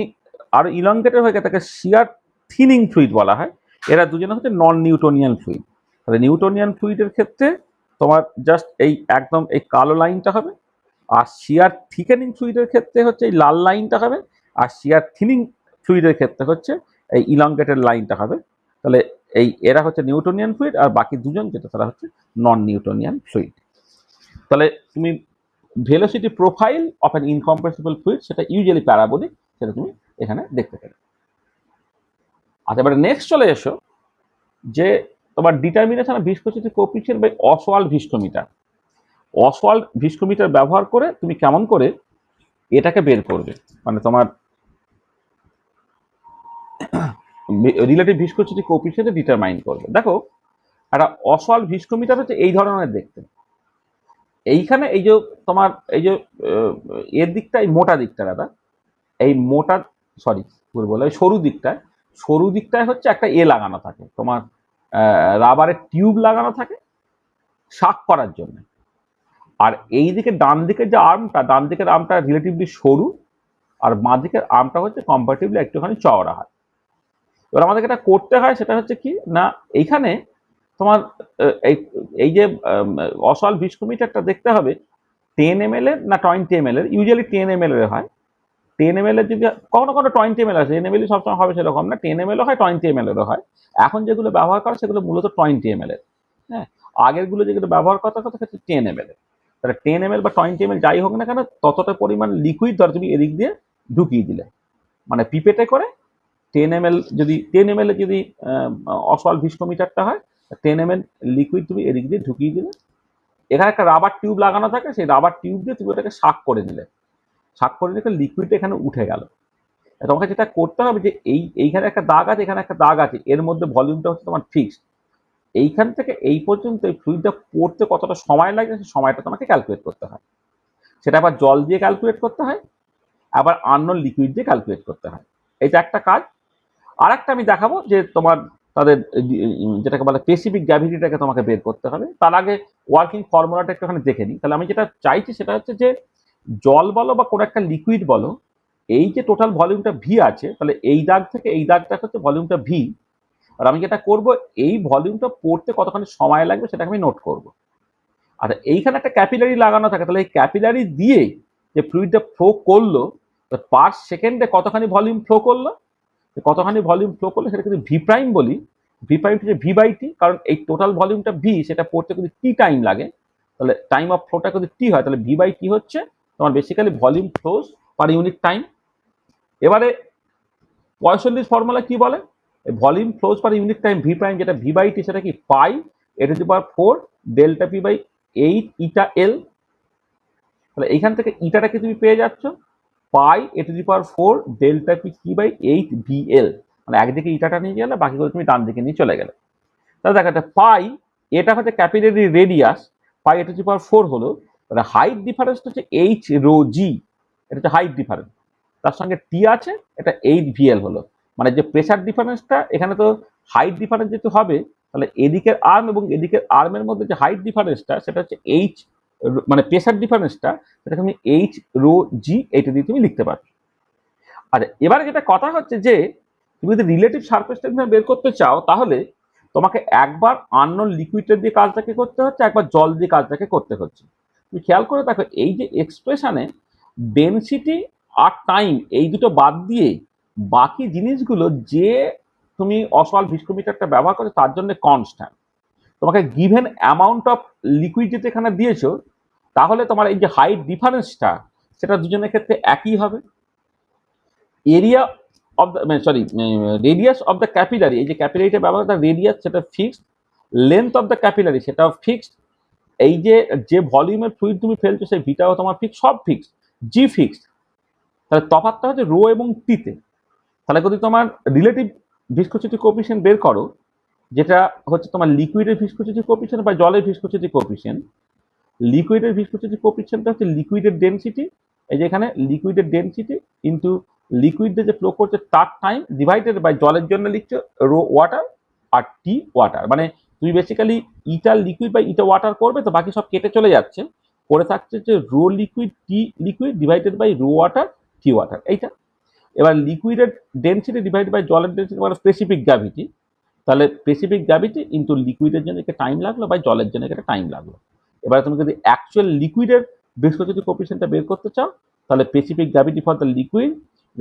আরো ইলংগেটেড হয়ে যায় তাকে শিয়ার থিনিং ফ্লুইড বলা হয়। এরা দুজনে হচ্ছে নন নিউটনিয়ান ফ্লুইড। তাহলে নিউটনিয়ান ফ্লুইডের ক্ষেত্রে তোমার জাস্ট এই একদম এই কালো লাইনটা হবে, আর শিয়ার থিকেনিং ফ্লুইডের ক্ষেত্রে হচ্ছে এই লাল লাইনটা হবে, আর শিয়ার থিনিং ফ্লুইডের ক্ষেত্রে হচ্ছে এই ইলংগেটেড লাইনটা হবে। তাহলে এই এরা হচ্ছে নিউটনিয়ান ফ্লুইড, আর বাকি দুজন যেটা তারা হচ্ছে নন নিউটনিয়ান ফ্লুইড। তাহলে তুমি velocity profile of an incompressible fluid, সেটা ইউজুয়ালি প্যারাবোলিক, সেটা তুমি এখানে দেখতে পাবে। আচ্ছা, এবারে নেক্সট চলে এসো যে তোমার determination of viscosity coefficient by Ostwald viscometer. Ostwald viscometer ব্যবহার করে তুমি কেমন করে এটাকে বের করবে, মানে তোমার রিলেটিভ ভিসকোসিটি কোএফিসিয়েন্ট ডিটারমাইন করবে। দেখো, একটা অসওয়াল্ড ভিস্কোমিটার হচ্ছে এই ধরনের দেখতে, এইখানে এই যে তোমার এই যে এর দিকটা, এই মোটা দিকটা দাদা, এই মোটা, সরি বলে সরু দিকটায় হচ্ছে একটা লাগানো থাকে তোমার, রাবারের টিউব লাগানো থাকে শাক করার জন্য। আর এই দিকে ডান দিকের যে আর্মটা, ডান দিকের আর্মটা রিলেটিভলি সরু, আর বাঁ দিকের আর্মটা হচ্ছে কম্পারেটিভলি একটুখানি চওড়া হয়। এবার আমাদেরকে এটা করতে হয়, সেটা হচ্ছে কি না, এইখানে তোমার এই এই যে অসল ভিস্কোমিটারটা দেখতে হবে 10 ml এর না 20 ml এর, ইউজুয়ালি 10 ml এর হয়। 10 ml এর যদি কখনো কখনো 20 ml আছে, 10 ml সবসময় হবে সেরকম না, 10 ml হয়, 20 ml এরও হয়। এখন যেগুলো ব্যবহার করা সেগুলো মূলত 20 ml এর। হ্যাঁ, আগের গুলো যেগুলো ব্যবহার করতে কথা হচ্ছে 10 ml এর। তাহলে 10 ml বা 20 ml যাই হোক না কেন, ততটা পরিমাণ লিকুইড ধর তুমি এদিক দিয়ে ঢুকিয়ে দিলে, মানে পিপেটে করে 10 ml, যদি 10 ml এর যদি অসল ভিস্কোমিটারটা হয়, 10 ml লিকুইড তুমি এদিক দিয়ে ঢুকিয়ে দিলে, এখানে একটা রাবার টিউব লাগানো থাকে, সেই রাবার টিউব দিয়ে তুমি ওটাকে শাক করে দিলে, শাক করে দিলে লিকুইড এখানে উঠে গেল। তোমাকে যেটা করতে হবে যে এইখানে একটা দাগ আছে, এখানে একটা দাগ আছে, এর মধ্যে ভলিউমটা হচ্ছে তোমার ফিক্সড। এইখান থেকে এই পর্যন্ত এই ফ্লুইডটা পড়তে কতটা সময় লাগে সেই সময়টা তোমাকে ক্যালকুলেট করতে হয়। সেটা আবার জল দিয়ে ক্যালকুলেট করতে হয়, আবার আননোন লিকুইড দিয়ে ক্যালকুলেট করতে হয়। এটা একটা কাজ। আর একটা আমি দেখাবো যে তোমার তাদের যেটাকে বলে স্পেসিফিক গ্র্যাভিটিটাকে তোমাকে বের করতে হবে। তার আগে ওয়ার্কিং ফর্মুলাটা একটুখানি দেখে নিই। তাহলে আমি যেটা চাইছি সেটা হচ্ছে যে জল বলো বা কোনো একটা লিকুইড বলো, এই যে টোটাল ভলিউমটা ভি আছে, তাহলে এই দাগ থেকে এই দাগটা হচ্ছে ভলিউমটা ভি। আর আমি যেটা করব, এই ভলিউমটা পড়তে কতখানি সময় লাগবে সেটাকে আমি নোট করব। আর এইখানে একটা ক্যাপিলারি লাগানো থাকে, তাহলে এই ক্যাপিলারি দিয়ে যে ফ্লুইডটা ফ্লো করলো, পার সেকেন্ডে কতখানি ভলিউম ফ্লো করলো, কতখানি ভলিউম ফ্লো করলো সেটা কিন্তু ভি প্রাইম বলি। ভি প্রাইম হচ্ছে ভি বাই টি, কারণ এই টোটাল ভলিউমটা ভি, সেটা পড়তে কিন্তু টি টাইম লাগে। তাহলে টাইম অফ ফ্লোটা যদি টি হয়, তাহলে ভি বাই টি হচ্ছে তোমার basically volume flows per unit time. এবারে 45 ফর্মুলা কি বলে, volume flows per unit time V prime, যেটা ভি বাই টি, সেটা কি pi A to the power 4 delta P by 8 eta L. তাহলে এইখান থেকে ইটাটাকে তুমি পেয়ে যাচ্ছ pi A to the power 4 delta P কি বাই 8 ভি এল। মানে একদিকে ইটাটা নিয়ে গেলে, বাকিগুলো তুমি ডান দিকে নিয়ে চলে গেলে। তাহলে দেখো একটা পাই, এটা হচ্ছে capillary radius, pi A to the power 4 হলো। তাহলে হাইট ডিফারেন্সটা হচ্ছে এইচ রো জি, এটা হচ্ছে হাইট ডিফারেন্স। তার সঙ্গে টি আছে, এটা 8 ভিএল হলো। মানে যে প্রেসার ডিফারেন্সটা এখানে, তো হাইট ডিফারেন্স যেহেতু হবে, তাহলে এদিকের আর্ম এবং এদিকের আর্মের মধ্যে যে হাইট ডিফারেন্সটা, সেটা হচ্ছে এইচ, মানে প্রেসার ডিফারেন্সটা, সেটা তুমি এইচ রো জি এইটা দিয়ে তুমি লিখতে পারো। আচ্ছা, এবারে যেটা কথা হচ্ছে যে তুমি যদি রিলেটিভ সারফেস টেনশন বের করতে চাও, তাহলে তোমাকে একবার আননোন লিকুইডের দিয়ে কাজটাকে করতে হচ্ছে, একবার জল দিয়ে কাজটাকে করতে হচ্ছে। তুমি খেয়াল করে দেখো, এই যে এক্সপ্রেশনে ডেনসিটি আর টাইম এই দুটো বাদ দিয়ে বাকি জিনিসগুলো যে তুমি অসল ভিস্কোমিটারটা ব্যবহার করছো তার জন্য কনস্ট্যান্ট। তোমাকে গিভেন অ্যামাউন্ট অফ লিকুইড যেটা এখানে দিয়েছো, তাহলে তোমার এই যে হাইট ডিফারেন্সটা, সেটা দুজনের ক্ষেত্রে একই হবে। Area of the, sorry, radius of the capillary, এই যে ক্যাপিলারিটা ব্যবহার করা রেডিয়াস, সেটা fixed. Length of the capillary সেটাও ফিক্সড। এই যে যে ভলিউমের ফ্লুইড তুমি ফেলছো সেই ভিটাও তোমার ফিক্স, সব ফিক্সড, জি ফিক্সড। তাহলে তফাৎটা হচ্ছে রো এবং টিতে। তাহলে যদি তোমার রিলেটিভ ভিসকোসিটি কোএফিসিয়েন্ট বের করো, যেটা হচ্ছে তোমার লিকুইডের ভিসকোসিটি কোএফিসিয়েন্ট বা জলের ভিসকোসিটি কোএফিসিয়েন্ট, লিকুইডের ভিসকোসিটি কোএফিসিয়েন্টটা হচ্ছে লিকুইডের ডেনসিটি, এই যে এখানে লিকুইডের ডেনসিটি ইন্টু লিকুইডে যে ফ্লো করছে তার টাইম ডিভাইডেড বাই জলের জন্য লিখছো রো ওয়াটার আর টি ওয়াটার। মানে তুমি বেসিক্যালি ইটা লিকুইড বা ইটা ওয়াটার করবে, তো বাকি সব কেটে চলে যাচ্ছে, পড়ে থাকছে যে rho liquid T liquid divided by rho water T water, এইটা। এবার লিকুইডের ডেনসিটি ডিভাইড বাই জলের ডেনসিটি মানে স্পেসিফিক গ্র্যাভিটি। তাহলে স্পেসিফিক গ্র্যাভিটি ইন্টু লিকুইডের জন্য একটা টাইম লাগলো বাই জলের জন্য একটা টাইম লাগলো। এবার তুমি যদি অ্যাকচুয়াল লিকুইডের ভিসকোসিটি কোএফিসিয়েন্টটা বের করতে চাও, তাহলে specific gravity for the liquid,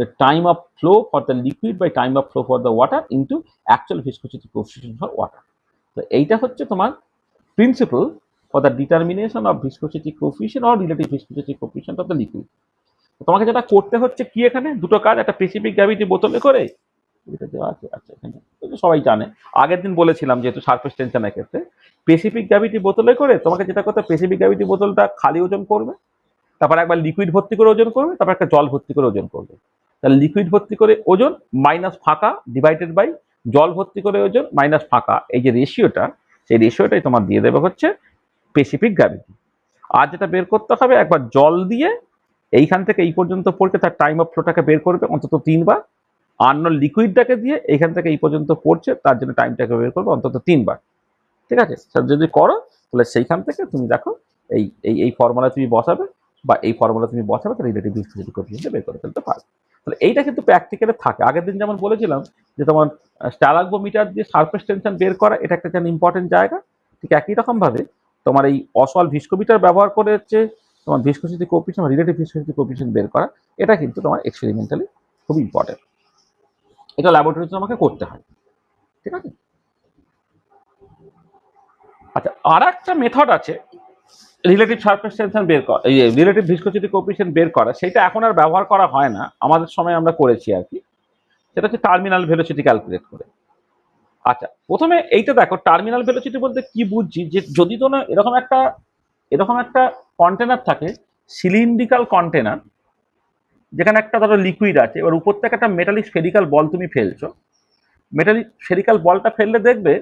the time of flow for the liquid by time of flow for the water into actual viscosity coefficient for water. তো এইটা হচ্ছে তোমার principle for the determination of viscosity coefficient or relative viscosity coefficient of the liquid. তোমাকে যেটা করতে হচ্ছে কি, এখানে দুটো কাজ, একটা স্পেসিফিক গ্র্যাভিটি বোতলে করে, এটা দেওয়া আছে, আচ্ছা এখানে সবাই জানে, আগের দিন বলেছিলাম যেহেতু সারফেস টেনশনের ক্ষেত্রে স্পেসিফিক গ্র্যাভিটি বোতলে করে তোমাকে যেটা করতে, স্পেসিফিক গ্র্যাভিটি বোতলটা খালি ওজন করবে, তারপর একবার লিকুইড ভর্তি করে ওজন করবে, তারপর একটা জল ভর্তি করে ওজন করবে। তাহলে লিকুইড ভর্তি করে ওজন মাইনাস ফাঁকা ডিভাইডেড বাই জল ভর্তি করে ওজন মাইনাস ফাঁকা, এই যে রেশিওটা, সেই রেশিওটাই তোমার দিয়ে দেবে হচ্ছে স্পেসিফিক গ্র্যাভিটি। আর যেটা বের করতে হবে, একবার জল দিয়ে এইখান থেকে এই পর্যন্ত পড়ছে তার টাইম অফ ফ্লোটাকে বের করবে অন্তত 3 বার, আর লিকুইডটাকে দিয়ে এইখান থেকে এই পর্যন্ত পড়ছে তার জন্য টাইমটাকে বের করবে অন্তত 3 বার। ঠিক আছে, যদি করো তাহলে সেইখান থেকে তুমি দেখো এই এই এই ফর্মুলা তুমি বসাবে, বা এই ফর্মুলা তুমি বসাবে, তাহলে রিলেটিভ ভিসকোসিটি কোএফিসিয়েন্ট বের করে ফেলতে পারবে। তাহলে এইটা কিন্তু প্র্যাকটিক্যালে থাকে। আগের দিন যেমন বলেছিলাম যে তোমার স্ট্যালাগমোমিটার দিয়ে সারফেস টেনশন বের করা, এটা একটা ইম্পর্টেন্ট জায়গা। ঠিক একই রকম ভাবে তোমার এই অসওয়াল ভিস্কোমিটার ব্যবহার করে হচ্ছে তোমার viscosity coefficient, relative viscosity coefficient বের করা, এটা কিন্তু তোমার এক্সপেরিমেন্টালি খুব ইম্পর্টেন্ট। এটা ল্যাবরেটরিতে আমাকে করতে হয়। ঠিক আছে। আচ্ছা, আর একটা মেথড আছে রিলেটিভ সারফেস টেনশন বের করা, এই রিলেটিভ ভিসকোসিটি কোএফিসিয়েন্ট বের করা, সেটা এখন আর ব্যবহার করা হয় না, আমাদের সময় আমরা করেছি আর কি। সেটা হচ্ছে টার্মিনাল ভেলোসিটি ক্যালকুলেট করে। আচ্ছা, প্রথমে এইটা দেখো, টার্মিনাল ভেলোসিটি বলতে কি বুঝছি, যে যদি তো না এরকম একটা কন্টেনার থাকে, সিলিন্ড্রিক্যাল কন্টেনার, যেখানে একটা ধরো লিকুইড আছে, এবার উপর থেকে একটা মেটালিক স্ফেরিক্যাল বল তুমি ফেলছো। মেটালিক স্ফেরিক্যাল বলটা ফেললে দেখবে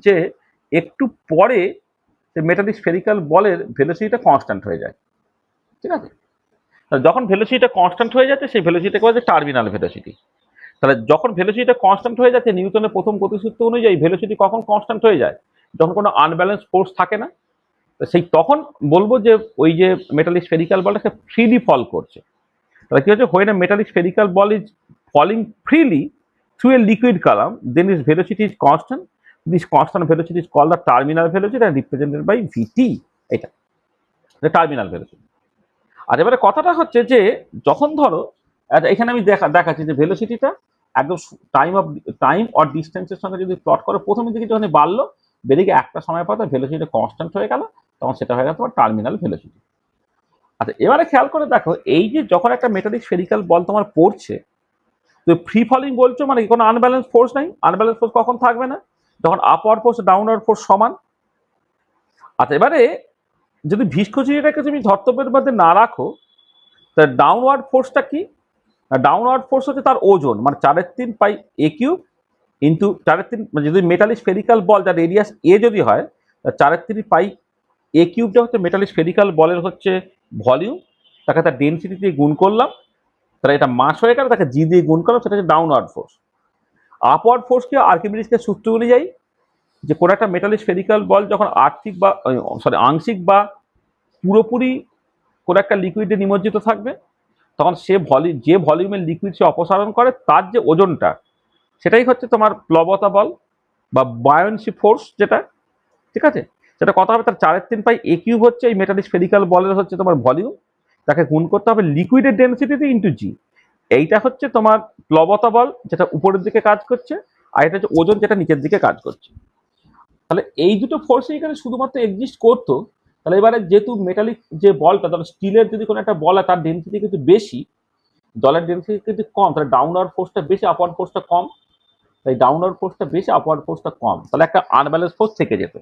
যে একটু পরে মেটালিক স্ফেরিক্যাল বলের ভেলোসিটিটা কনস্ট্যান্ট হয়ে যায়। ঠিক আছে, যখন ভেলোসিটিটা কনস্ট্যান্ট হয়ে যাচ্ছে, সেই ভেলোসিটিটাকে বলা যায় টার্মিনাল ভেলোসিটি। তাহলে যখন ভেলোসিটিটা কনস্ট্যান্ট হয়ে যাচ্ছে, নিউটনের প্রথম গতিসূত্র অনুযায়ী ভেলোসিটি কখন কনস্ট্যান্ট হয়ে যায়, যখন কোনো আনব্যালেন্স ফোর্স থাকে না। সেই তখন বলবো যে ওই যে মেটালিক স্ফেরিক্যাল বলটাকে ফ্রিলি ফল করছে। তাহলে কি হচ্ছে, when a metallic spherical ball is falling freely through a liquid column, then is velocity is constant. This constant velocity is called the terminal velocity and represented by VT. এটা terminal velocity. আর এবারে কথাটা হচ্ছে যে যখন ধরো এখানে আমি দেখাচ্ছি যে ভেলোসিটিটা একদম টাইম অর ডিস্টেন্সের সঙ্গে যদি প্লট করো, প্রথমের দিকে যখন বাড়লো, বেরিয়ে একটা সময় পর ভেলোসিটি কনস্ট্যান্ট হয়ে গেল, তখন সেটা হয়ে গেল তোমার টার্মিনাল ভেলোসিটি। আচ্ছা, এবারে খেয়াল করে দেখো, এই যে যখন একটা মেটালিক স্ফেরিক্যাল বল তোমার পড়ছে, তো ফ্রি ফলিং বলছো মানে কোনো আনব্যালেন্স ফোর্স নাই। আনব্যালেন্স ফোর্স কখন থাকবে না, যখন আপওয়ার্ড ফোর্স ডাউনওয়ার্ড ফোর্স সমান। আচ্ছা, এবারে যদি ভিসকোসিটিটাকে তুমি ধর্তব্যের মধ্যে না রাখো, তা ডাউনওয়ার্ড ফোর্সটা কি, ডাউনওয়ার্ড ফোর্স হচ্ছে তার ওজন, মানে 4/3 a কিউব ইন্টু 4/3, যদি মেটালিক স্ফেরিক্যাল বল যার রেডিয়াস এ যদি হয়, 4/3 a কিউবটা হচ্ছে মেটালিক স্ফেরিক্যাল বলের হচ্ছে ভলিউম, তাকে তার ডেন্সিটি দিয়ে গুণ করলাম, তাহলে এটা মাস হয়ে গেল, তাকে জি দিয়ে গুণ করলাম, সেটা হচ্ছে ডাউনওয়ার্ড ফোর্স। আপওয়ার্ড ফোর্সকে আর্কিমিডিজের সূত্র অনুযায়ী, যে কোনো একটা মেটালিক স্ফেরিক্যাল বল যখন আংশিক বা পুরোপুরি কোনো একটা লিকুইডে নিমজ্জিত থাকবে, তখন যে ভলিউমের লিকুইড সে অপসারণ করে, তার যে ওজনটা, সেটাই হচ্ছে তোমার প্লবতা বল বা বায়োন্সি ফোর্স যেটা। ঠিক আছে, সেটা কত হবে, তার 4/3 a কিউব হচ্ছে এই মেটালিক স্ফেরিক্যাল বলের হচ্ছে তোমার ভলিউম, তাকে গুণ করতে হবে লিকুইডের ডেন্সিটিতে ইন্টু জি। এইটা হচ্ছে তোমার প্লবতা বল, যেটা উপরের দিকে কাজ করছে, আর এটা হচ্ছে ওজন, যেটা নিচের দিকে কাজ করছে। তাহলে এই দুটো ফোর্সই এখানে শুধুমাত্র এক্সিস্ট করতো। তাহলে এবারে যেহেতু মেটালিক যে বলটা, ধরো স্টিলের যদি কোনো একটা বল হয়, তার ডেন্সিটি কিন্তু বেশি, জলের ডেন্সিটি কিন্তু কম, তাহলে ডাউনওয়ার্ড ফোর্সটা বেশি, আপওয়ার্ড ফোর্সটা কম। তাই ডাউনওয়ার্ড ফোর্সটা বেশি, আপওয়ার্ড ফোর্সটা কম, তাহলে একটা আনব্যালেন্স ফোর্স থেকে যেত।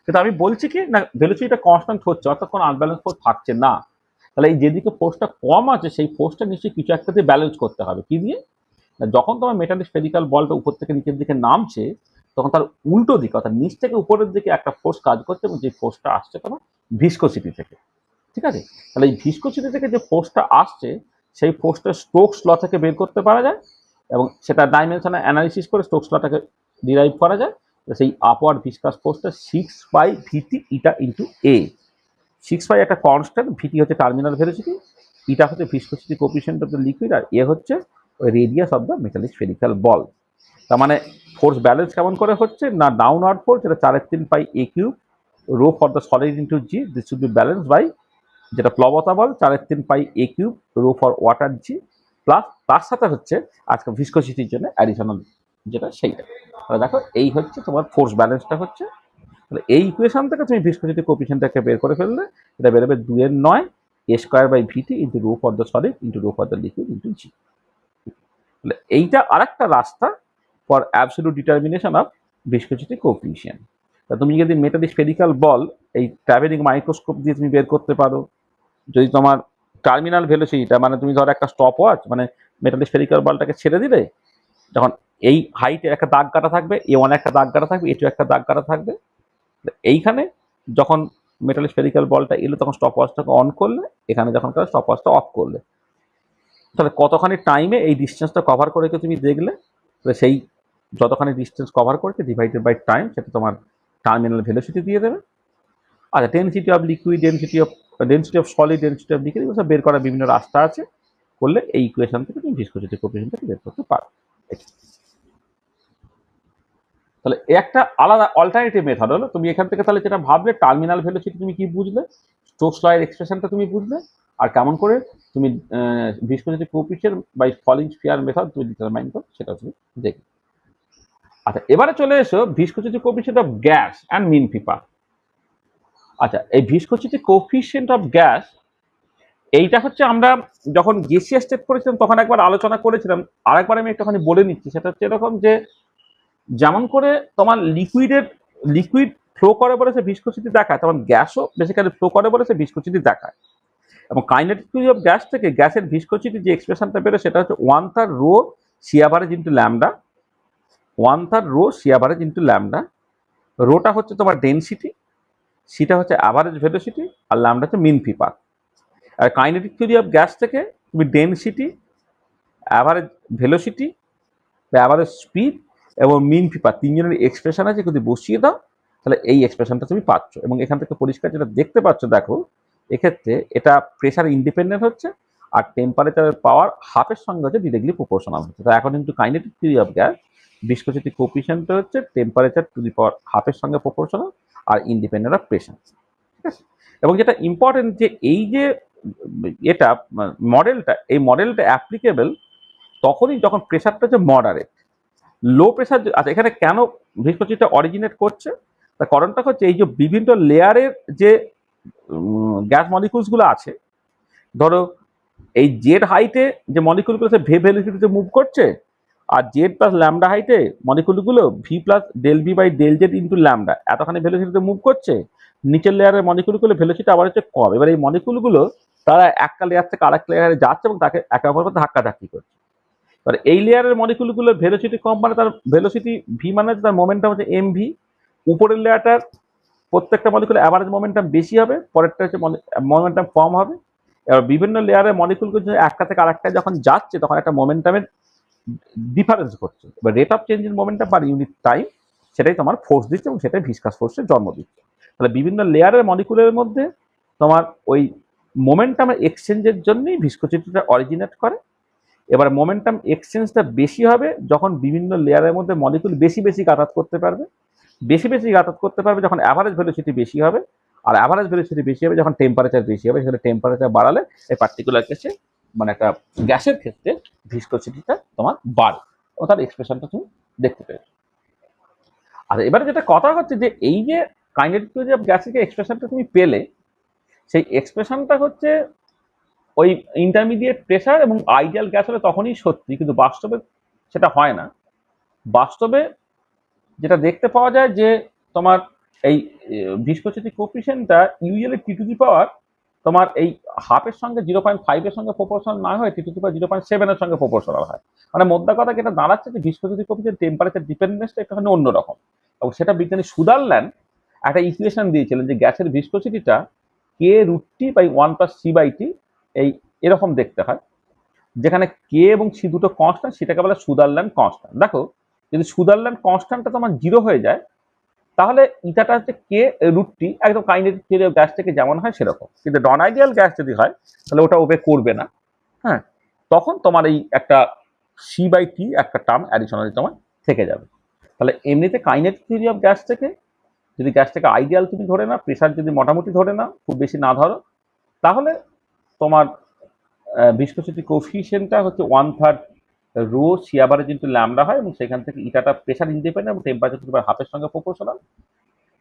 কিন্তু আমি বলছি কি না, ভেলোসিটিটা কনস্ট্যান্ট হচ্ছে, অর্থাৎ কোনো আনব্যালেন্স ফোর্স থাকছে না। তাহলে এই যেদিকে ফোর্সটা কম আছে, সেই ফোর্সটা নিশ্চয়ই কিছু একটা দিয়ে ব্যালেন্স করতে হবে। কি দিয়ে, যখন তোমার মেটালিক স্ফেরিক্যাল বলটা উপর থেকে নিচের দিকে নামছে, তখন তার উল্টো দিকে, অর্থাৎ নিচ থেকে উপরের দিকে একটা ফোর্স কাজ করছে, এবং যে ফোর্সটা আসছে তোমার ভিসকোসিটি থেকে। ঠিক আছে, তাহলে এই ভিসকোসিটি থেকে যে ফোর্সটা আসছে, সেই ফোর্সটা স্টোকস ল থেকে বের করতে পারা যায়, এবং সেটা ডাইমেনশনাল অ্যানালিসিস করে স্টোকস লটাকে ডিরাইভ করা যায়। সেই আপওয়ার্ড ভিসকাস ফোর্সটা 6π/VT ইটা ইন্টু এ। 6π একটা কনস্ট্যান্ট, ভিটি হচ্ছে টার্মিনাল ভেলোসিটি, ইটা হচ্ছে viscosity coefficient of the liquid, আর এ হচ্ছে radius of the metallic spherical ball. তার মানে ফোর্স ব্যালেন্স কেমন করে হচ্ছে না, ডাউনওয়ার্ড ফোর্স যেটা 4/3 a cube rho for the solid into g, this should be balance by যেটা প্লবতা বল 4/3 a cube rho for water g, plus তার সাথে হচ্ছে আজকে ভিসকোসিটির জন্য অ্যাডিশনাল যেটা সেইটা। তাহলে দেখো, এই হচ্ছে তোমার ফোর্স ব্যালেন্সটা হচ্ছে। তাহলে এই ইকুয়েশন থেকে তুমি ভিসকোসিটি কোএফিসিয়েন্টটাকে বের করে ফেললে, এটা বেরোবে 2/9 a² into rho for the solid into rho for the liquid into G. তাহলে এইটা আরেকটা রাস্তা for absolute determination of viscosity coefficient. তা তুমি যদি মেটালিক স্ফেরিক্যাল বল এই ট্রাভেলিং মাইক্রোস্কোপ দিয়ে তুমি বের করতে পারো, যদি তোমার টার্মিনাল ভেলোসিটিটা, মানে তুমি ধরো একটা স্টপ ওয়াচ, মানে মেটালিক স্ফেরিক্যাল বলটাকে ছেড়ে দিলে, যখন এই হাইটে একটা দাগ কাটা থাকবে, A1 একটা দাগ কাটা থাকবে, A2 একটা দাগ কাটা থাকবে, এইখানে যখন মেটাল স্ফেরিক্যাল বলটা এলো তখন স্টপ ওয়াচটাকে অন করলে, এখানে যখন স্টপ ওয়াচটা অফ করলে, তাহলে কতখানি টাইমে এই ডিস্টেন্সটা কভার করে তুমি দেখলে, তাহলে সেই যতখানি ডিস্টেন্স কভার করেছে ডিভাইডেড বাই টাইম, সেটা তোমার টার্মিনাল ভেলোসিটি দিয়ে দেবে। আচ্ছা, density of liquid, density of solid, density of liquid, এগুলো সব বের করার বিভিন্ন রাস্তা আছে, করলে এই ইকুয়েশন থেকে তুমি ভিসকোসিটি কোএফিসিয়েন্টটা বের করতে পারো। তাহলে একটা আলাদা অল্টারনেটিভ মেথড হলো, তুমি এখান থেকে তাহলে যেটা ভাবলে টার্মিনাল ভেলোসিটি তুমি কি বুঝলে, স্টোকস লয়ের এক্সপ্রেশনটা তুমি বুঝলে, আর কেমন করে তুমি viscosity coefficient by falling sphere method তুমি ডিটারমাইন করো সেটা তুমি দেখবে। আচ্ছা, এবারে চলে এসো viscosity coefficient of gas and mean free. আচ্ছা, এই ভিসকোসিটি কোএফিসিয়েন্ট অফ গ্যাস, এইটা হচ্ছে আমরা যখন গ্যাসিয়াস স্টেট করেছিলাম তখন একবার আলোচনা করেছিলাম, আরেকবার আমি একটুখানি বলে নিচ্ছি। সেটা হচ্ছে এরকম যে, যেমন করে তোমার লিকুইড ফ্লো করে বলে সে ভিসকোসিটি দেখায়, তেমন গ্যাসও বেসিক্যালি ফ্লো করে বলে সে ভিসকোসিটি দেখায়। এবং কাইনেটিক থিওরি অফ গ্যাস থেকে গ্যাসের ভিসকোসিটি যে এক্সপ্রেশনটা বেরোয় সেটা হচ্ছে 1/3 rho c average into lambda, 1/3 rho c average into lambda. রোটা হচ্ছে তোমার ডেনসিটি, সিটা হচ্ছে অ্যাভারেজ ভেলোসিটি, আর ল্যামডা হচ্ছে মিন ফ্রি পাথ। আর কাইনেটিক থিওরি অফ গ্যাস থেকে তুমি ডেনসিটি, অ্যাভারেজ ভেলোসিটি বা অ্যাভারেজ স্পিড এবং মিন ফ্রি পাথ তিনজনের এক্সপ্রেশন আছে, যদি বসিয়ে দাও তাহলে এই এক্সপ্রেশনটা তুমি পাচ্ছ। এবং এখান থেকে পরিষ্কার যেটা দেখতে পাচ্ছ, দেখো এক্ষেত্রে এটা প্রেসার ইন্ডিপেন্ডেন্ট হচ্ছে, আর টেম্পারেচারের পাওয়ার হাফের সঙ্গে হচ্ছে ডিরেক্টলি প্রপোর্শনাল হচ্ছে। তো according to kinetic theory of gas, viscosity কোএফিসিয়েন্টটা হচ্ছে টেম্পারেচার টু দি পাওয়ার হাফের সঙ্গে প্রপোর্শনাল আর ইন্ডিপেন্ডেন্ট অফ প্রেসার। ঠিক আছে, এবং যেটা ইম্পর্টেন্ট যে এই যে এটা মডেলটা, এই মডেলটা অ্যাপ্লিকেবল তখনই যখন প্রেসারটা হচ্ছে মডারেট। লো প্রেসার, আচ্ছা এখানে কেন ভিসকোসিটিটা অরিজিনেট করছে, তার কারণটা হচ্ছে এই যে বিভিন্ন লেয়ারের যে গ্যাস মলিকুলসগুলো আছে, ধরো এই জেড হাইটে যে মলিকুলগুলো সে ভে ভেলোসিটিতে মুভ করছে, আর জেড প্লাস ল্যামডা হাইটে মলিকুলগুলো V plus del V by del Z into lambda এতখানি ভেলোসিটিতে মুভ করছে। নিচের লেয়ারের মলিকুলগুলো ভেলোসিটি আবার হচ্ছে কম। এবার এই মলিকুলগুলো তারা একটা লেয়ার থেকে আরেক লেয়ারে যাচ্ছে এবং তাকে একে অপরের ধাক্কাধাক্কি করছে। এবার এই লেয়ারের মলিকুলগুলোর ভেলোসিটি কম, মানে তার ভেলোসিটি ভি মানে তার মোমেন্টাম হচ্ছে এম ভি। উপরের লেয়ারটার প্রত্যেকটা মলিকুলের অ্যাভারেজ মোমেন্টাম বেশি হবে, পরেরটা হচ্ছে মোমেন্টাম কম হবে। এবার বিভিন্ন লেয়ারের মলিকুলগুলো একটা থেকে আরেকটা যখন যাচ্ছে তখন একটা মোমেন্টামের ডিফারেন্স ঘটছে। এবার rate of change in momentum per unit time, সেটাই তোমার ফোর্স দিচ্ছে এবং সেটাই ভিসকাস ফোর্সের জন্ম দিচ্ছে। তাহলে বিভিন্ন লেয়ারের মলিকুলের মধ্যে তোমার ওই মোমেন্টামের এক্সচেঞ্জের জন্যই ভিসকোসিটিটা অরিজিনেট করে। এবার মোমেন্টাম এক্সচেঞ্জটা বেশি হবে যখন বিভিন্ন লেয়ারের মধ্যে মলিকুল বেশি বেশি যাতায়াত করতে পারবে, বেশি বেশি যাতায়াত করতে পারবে যখন অ্যাভারেজ ভেলোসিটি বেশি হবে, আর অ্যাভারেজ ভেলোসিটি বেশি হবে যখন টেম্পারেচার বেশি হবে। সেখানে টেম্পারেচার বাড়ালে এই পার্টিকুলার কেসে মানে একটা গ্যাসের ক্ষেত্রে ভিসকোসিটিটা তোমার বাড়ে, ও তার এক্সপ্রেশনটা তুমি দেখতে পেয়েছো। আর এবারে যেটা কথা হচ্ছে যে এই যে কাইনেটিক থিওরি অফ গ্যাসের যে এক্সপ্রেশনটা তুমি পেলে, সেই এক্সপ্রেশনটা হচ্ছে ওই ইন্টারমিডিয়েট প্রেসার এবং আইডিয়াল গ্যাস হলে তখনই সত্যি, কিন্তু বাস্তবে সেটা হয় না। বাস্তবে যেটা দেখতে পাওয়া যায় যে তোমার এই ভিসকোসিটি কোএফিসিয়েন্টটা usually T to the power তোমার এই হাফের সঙ্গে 0.5 সঙ্গে প্রপোর্শনাল না হয়, টি টু দি পাওয়ার 0.7 সঙ্গে প্রপোর্শনাল হয়। মানে মোদ্দা কথা যেটা দাঁড়াচ্ছে যে ভিসকোসিটি কোএফিসিয়েন্ট টেম্পারেচার ডিপেন্ডেন্সটা একটুখানি অন্যরকম। এবং সেটা বিজ্ঞানী সুদারল্যান্ড একটা ইকুয়েশন দিয়েছিলেন যে গ্যাসের ভিসকোসিটিটা k√T/1+c/T এই এরকম দেখতে হয়, যেখানে কে এবং সি দুটো কনস্ট্যান্ট, সেটাকে বলে সুদারল্যান্ড কনস্ট্যান্ট। দেখো যদি সুদারল্যান্ড কনস্ট্যান্টটা তোমার 0 হয়ে যায় তাহলে ইটাটা হচ্ছে k√T, একদম কাইনেটিক থিওরি অফ গ্যাস থেকে যেমন হয় সেরকম। কিন্তু নন আইডিয়াল গ্যাস যদি হয় তাহলে ওটা ওবে করবে না। হ্যাঁ, তখন তোমার এই একটা c/T একটা টার্ম অ্যাডিশনালি তোমার থেকে যাবে। তাহলে এমনিতে কাইনেটিক থিওরি অফ গ্যাস থেকে যদি গ্যাসটাকে আইডিয়াল তুমি ধরে নাও, প্রেসার যদি মোটামুটি ধরে নাও, খুব বেশি না ধরো, তাহলে তোমার ভিসকোসিটি কোএফিসিয়েন্টটা হচ্ছে 1/3 rho c average into lambda হয়, এবং সেখান থেকে ইটাটা প্রেসার ইন্ডিপেন্ডেন্ট এবং টেম্পারেচার টু হাফের সঙ্গে প্রপোর্শনাল।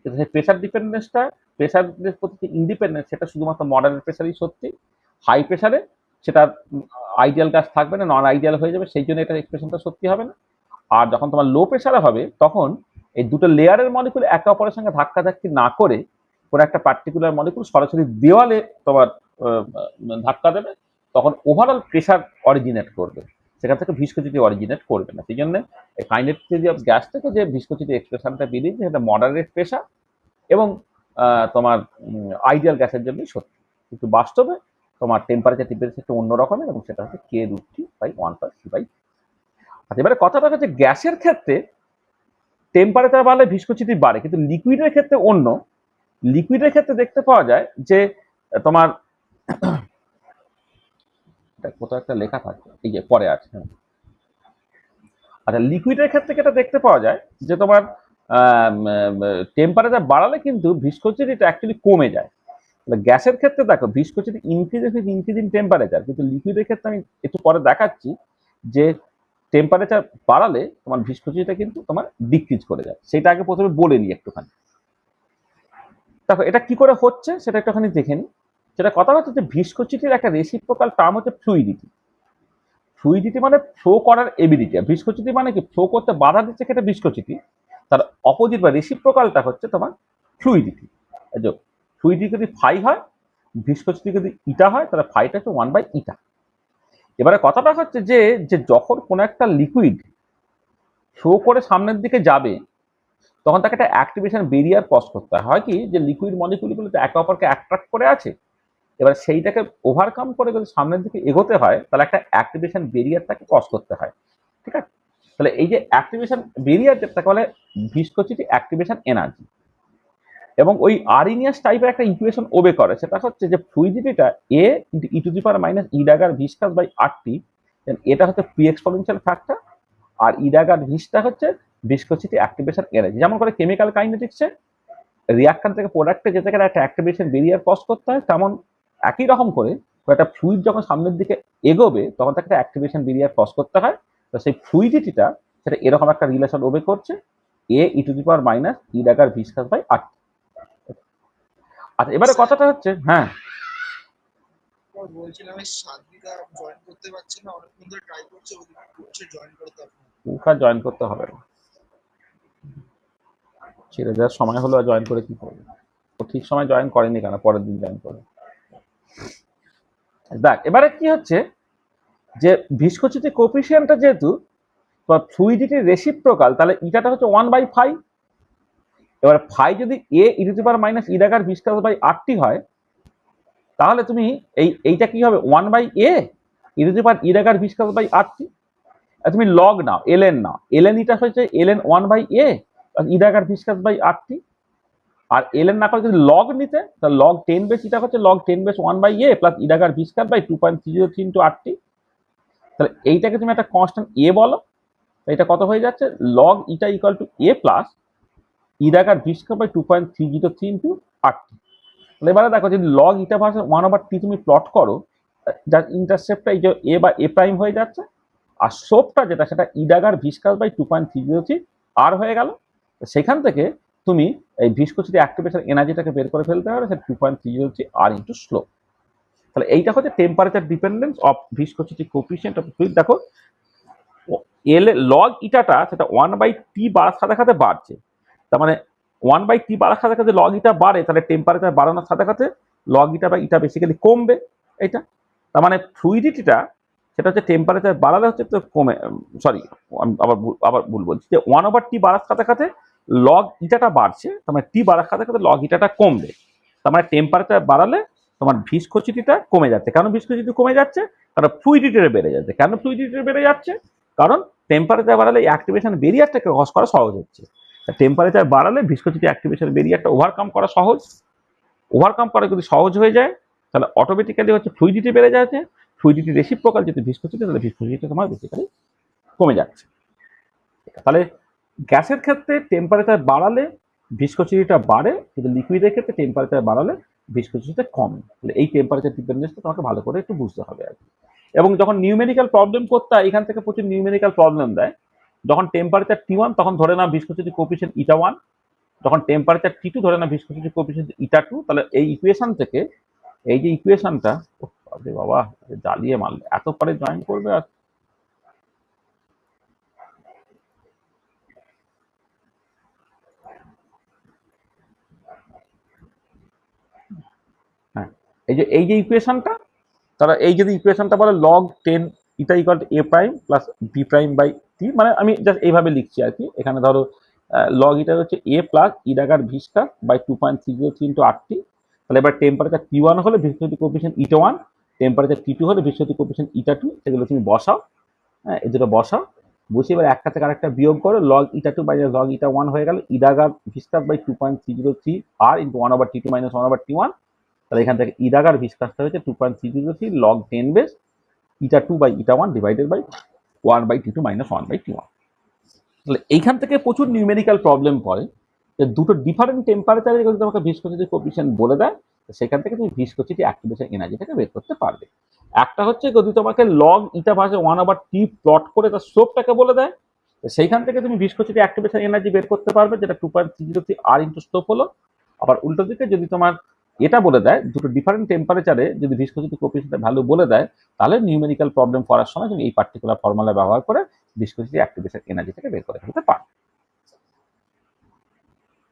কিন্তু সেই প্রেসার ডিপেন্ডেন্সটা, প্রেসারের প্রতি ইন্ডিপেন্ডেন্স, সেটা শুধুমাত্র মডারেট প্রেসারই সত্যি। হাই প্রেসারে সেটা আইডিয়াল গ্যাস থাকবে না, নন আইডিয়াল হয়ে যাবে, সেই জন্য এটার এক্সপ্রেশনটা সত্যি হবে না। আর যখন তোমার লো প্রেসারে হবে তখন এই দুটো লেয়ারের মলিকুল একে অপরের সঙ্গে ধাক্কাধাক্কি না করে কোনো একটা পার্টিকুলার মলিকুল সরাসরি দেওয়ালে তোমার ধাক্কা দেবে, তখন ওভারঅল প্রেসার অরিজিনেট করবে, সেখান থেকে ভিসকোসিটি অরিজিনেট করবে না। সেই জন্য কাইনেটিক থিওরি অফ গ্যাস থেকে যে ভিসকোসিটি এক্সপ্রেশনটা বেরিয়েছে সেটা মডারেট প্রেসার এবং তোমার আইডিয়াল গ্যাসের জন্যই সত্যি, কিন্তু বাস্তবে তোমার টেম্পারেচার ডিফারেন্স একটু অন্য রকমের, এবং সেটা হচ্ছে K√T/1+C/. আচ্ছা, এবারে কথাটা হচ্ছে গ্যাসের ক্ষেত্রে টেম্পারেচার বাড়লে ভিসকোসিটি বাড়ে, কিন্তু লিকুইডের ক্ষেত্রে অন্য। লিকুইডের ক্ষেত্রে দেখতে পাওয়া যায় যে তোমার কোথাও একটা লেখা থাকে, এই যে পরে আছে। আচ্ছা, লিকুইডের ক্ষেত্রে যেটা দেখতে পাওয়া যায় যে তোমার টেম্পারেচার বাড়ালে কিন্তু ভিসকোসিটিটা অ্যাকচুয়ালি কমে যায়। গ্যাসের ক্ষেত্রে দেখো ভিসকোসিটি ইনক্রিজিং টেম্পারেচার, কিন্তু লিকুইডের ক্ষেত্রে আমি একটু পরে দেখাচ্ছি যে টেম্পারেচার বাড়ালে তোমার ভিসকোসিটিটা কিন্তু তোমার ডিক্রিজ করে যায়। সেটা আগে প্রথমে বলে নিই একটুখানি। দেখো এটা কি করে হচ্ছে সেটা একটুখানি দেখে নিই। সেটা কথা হচ্ছে যে ভিসকোসিটির একটা রেসিপ্রোকাল টার্ম হচ্ছে ফ্লুইডিটি। ফ্লুইডিটি মানে ফ্লো করার এবিলিটি, আর ভিসকোসিটি মানে কি ফ্লো করতে বাধা দিচ্ছে সেটা ভিসকোসিটি। তার অপোজিট বা রেসিপ্রোকালটা হচ্ছে তোমার ফ্লুইডিটি। ফ্লুইডিটি যদি ফাই হয়, ভিসকোসিটি যদি ইটা হয়, তাহলে ফাইটা হচ্ছে 1/η। এবারে কথাটা হচ্ছে যে যখন কোনো একটা লিকুইড ফ্লো করে সামনের দিকে যাবে, তখন তাকে একটা অ্যাক্টিভেশন বেরিয়ার ক্রস করতে হয়। কি যে লিকুইড মলিকুলগুলো তো একে অপরকে অ্যাট্রাক্ট করে আছে, এবার সেইটাকে ওভারকাম করে যদি সামনের দিকে এগোতে হয়, তাহলে একটা অ্যাক্টিভেশন বেরিয়ার তাকে ক্রস করতে হয়। ঠিক আছে, তাহলে এই যে অ্যাক্টিভেশন বেরিয়ার তাকে বলে ভিসকোসিটি অ্যাক্টিভেশন এনার্জি। এবং ওই আরিনিয়াস টাইপের একটা ইকুয়েশন ওবে করে, সেটা হচ্ছে যে ফ্লুইডিটিটা A × e⁻⁻e dagger viscous by RT, এটা হচ্ছে প্রি এক্সপোনেনশিয়াল ফ্যাক্টর, আর ই ডাগার ভিসটা হচ্ছে ভিসকোসিটি অ্যাক্টিভেশন এনার্জি। যেমন করে কেমিক্যাল কাইনেটিক্সে রিয়াকশন থেকে প্রোডাক্টে যেতে গেলে একটা অ্যাক্টিভেশন বেরিয়ার ক্রস করতে হয়, তেমন একই রকম করে একটা ফ্লুইড যখন সামনের দিকে এগোবে, তখন তাকে একটা অ্যাক্টিভেশন বেরিয়ার ক্রস করতে হয়। তো সেই ফ্লুইডিটিটা সেটা এরকম একটা রিলেশন ওবে করছে, A e⁻⁻e dagger viscous by RT। আচ্ছা, এবারে কথাটা হচ্ছে, হ্যাঁ বলছিলাম আমি সাধবিকা জয়েন করতে পারছি না, অনেকক্ষণ ধরে ট্রাই করছে, জয়েন করতে হবে না, জয়েন করতে হবে না, ছেড়ে দেওয়ার সময় হলো, জয়েন করে কি করবে? ও ঠিক সময় জয়েন করেনি কেন, পরের দিন জয়েন করে। দেখ এবারে কি হচ্ছে যে ভিসকোসিটি কোএফিসিয়েন্টটা যেহেতু ফ্লুইডিটির রেসিপ্রোকাল, তাহলে ইটাটা হচ্ছে 1/φ। এবার ফাই যদি A e⁻⁻e dagger viscous by RT হয়, তাহলে তুমি এইটা কি হবে 1/A e⁻e dagger viscous by RT। তুমি লগ নাও, ln নাও, ln এটা হচ্ছে ln 1/A E dagger viscous by RT। আর ln না করে যদি লগ নিতে, তাহলে লগ 10 বেস এটা হচ্ছে log 10 base 1/A plus E dagger viscous by 2.303 × RT। তাহলে এইটাকে তুমি একটা কনস্ট্যান্ট A বলো, এটা কত হয়ে যাচ্ছে log eta equal to A plus E dagger viscous by 2.303 × RT। তাহলে এবারে দেখো যদি লগ ইটা ভার্সেস 1/T তুমি প্লট করো, যার ইন্টারসেপ্টটা এই যে A বা A প্রাইম হয়ে যাচ্ছে, আর সোপটা যেটা সেটা ই ডাগার ভিসকাস বাই 2.303 R হয়ে গেল। সেখান থেকে তুমি এই ভিসকোসিটি অ্যাক্টিভেশন এনার্জিটাকে বের করে ফেলতে হবে, সেটা 2.303 R × স্লোপ। তাহলে এইটা হচ্ছে temperature dependence of viscosity coefficient of fluid. দেখো এল লগ ইটাটা সেটা 1/T বাড়ার সাথে সাথে বাড়ছে, তার মানে 1/T বাড়ার সাথে সাথে লগ ইটা বাড়ে, তাহলে টেম্পারেচার বাড়ানোর সাথে সাথে লগ ইটা বা ইটা বেসিক্যালি কমবে। এটা তার মানে ফ্লুইডিটিটা সেটা হচ্ছে টেম্পারেচার বাড়ালে হচ্ছে তো কমে, সরি আবার ভুল বলছি, যে 1/T বাড়ার সাথে সাথে লগ ইটাটা বাড়ছে, তার মানে টি বাড়ার সাথে সাথে লগ ইটাটা কমবে। তার মানে টেম্পারেচার বাড়ালে তোমার ভিসকোসিটিটা কমে যাচ্ছে। কেন ভিসকোসিটি কমে যাচ্ছে? কারণ ফ্লুইডিটিটা বেড়ে যাচ্ছে। কেন ফ্লুইডিটি বেড়ে যাচ্ছে? কারণ টেম্পারেচার বাড়ালে অ্যাক্টিভেশন বেরিয়ারটাকে ক্রস করা সহজ হচ্ছে। টেম্পারেচার বাড়ালে ভিসকোসিটি অ্যাক্টিভেশন বেরিয়ারটা ওভারকাম করা সহজ, ওভারকাম করা যদি সহজ হয়ে যায়, তাহলে অটোমেটিক্যালি হচ্ছে ফ্লুইডিটি বেড়ে যাচ্ছে। ফ্লুইডিটি রেসিপ্রোকাল যদি ভিসকোসিটি, তাহলে ভিসকোসিটি তোমার বেসিক্যালি কমে যাচ্ছে। তাহলে গ্যাসের ক্ষেত্রে টেম্পারেচার বাড়ালে ভিসকোসিটিটা বাড়ে, কিন্তু লিকুইডের ক্ষেত্রে টেম্পারেচার বাড়ালে ভিসকোসিটিটা কমে। তাহলে এই টেম্পারেচার ডিপেন্ডেন্সটা তোমাকে ভালো করে একটু বুঝতে হবে আর কি। এবং যখন নিউমেরিক্যাল প্রবলেম করতে হয়, এখান থেকে প্রচুর নিউমেরিক্যাল প্রবলেম দেয়। যখন টেম্পারেচার T1 তখন ধরে নাও ভিসকোসিটি কোএফিসিয়েন্ট η1, যখন টেম্পারেচার T2 ধরে নাও ভিসকোসিটি কোএফিসিয়েন্ট η2। তাহলে এই ইকুয়েশন থেকে, এই যে ইকুয়েশনটা, বাবা জ্বালিয়ে মারলে, এত পরে জয়েন করবে। আর হ্যাঁ, এই যে ইকুয়েশনটা, তাহলে এই যদি ইকুয়েশনটা বলে log 10 eta equal to A prime plus B prime by T, মানে আমি জাস্ট এইভাবে লিখছি আর কি। এখানে ধরো লগ ইটা হচ্ছে এ plus ইডাগার viscous by 2.303 into RT. তাহলে এবার টেম্পারেচার T1 হলে ভিসকসিটি কোএফিসিয়েন্ট ইটা 1, টেম্পারেচার T2 হলে ভিসকসিটি কোএফিসিয়েন্ট ইটা 2, সেগুলো তুমি বসাও। হ্যাঁ, এই দুটো বসাও, বসে এবার একটা থেকে আরেকটা বিয়োগ করো, log eta 2 minus log eta 1 হয়ে গেল E dagger viscous by 2.303 R into 1/T2 minus 1/T1। তাহলে এখান থেকে ইডাগার ভিস্কাসটা হচ্ছে 2.303 log 10 base eta 2 by eta 1 divided by 1/T2 minus 1/T1। তাহলে এইখান থেকে প্রচুর নিউমেরিক্যাল প্রবলেম পড়ে, যে দুটো ডিফারেন্ট টেম্পারেচারে যদি তোমাকে ভিসকসিটি কোএফিসিয়েন্ট বলে দেয়, সেখান থেকে তুমি ভিসকসিটি অ্যাক্টিভেশন এনার্জিটাকে বের করতে পারবে। একটা হচ্ছে যদি তোমাকে লগ ইটা ভার্সে 1/T প্লট করে তার স্লোপটাকে বলে দেয়, সেইখান থেকে তুমি ভিসকসিটি অ্যাক্টিভেশন এনার্জি বের করতে পারবে, যেটা 2.303 আর ইন্টু স্লোপ হলো। আবার উল্টো দিকে যদি তোমার এটা বলে দেয়, দুটো ডিফারেন্ট টেম্পারেচারে যদি ভিসকসিটি কোএফিসিয়েন্টের ভ্যালু বলে দেয়, তাহলে নিউমেরিক্যাল প্রবলেম করার সময় তুমি এই পার্টিকুলার ফর্মুলা ব্যবহার করে ভিসকসিটি অ্যাক্টিভেশন এনার্জিটাকে বের করে ফেলতে পারো।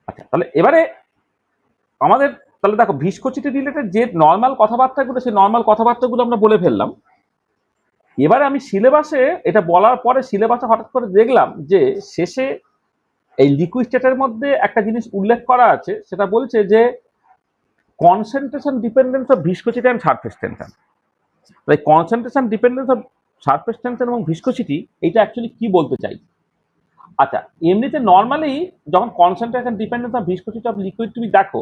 আচ্ছা, তাহলে এবারে আমাদের তাহলে দেখো ভিসকসিটি রিলেটেড যে নর্মাল কথাবার্তাগুলো, সেই নর্মাল কথাবার্তাগুলো আমরা বলে ফেললাম। এবারে আমি সিলেবাসে এটা বলার পরে সিলেবাসে হঠাৎ করে দেখলাম যে শেষে এই লিকুইড স্টেটের মধ্যে একটা জিনিস উল্লেখ করা আছে, সেটা বলছে যে concentration dependence of viscosity and surface tension. তাই concentration dependence of surface tension এবং ভিসকসিটি এইটা অ্যাকচুয়ালি কি বলতে চাই। আচ্ছা, এমনিতে নর্মালি যখন concentration dependence of viscosity of liquid তুমি দেখো,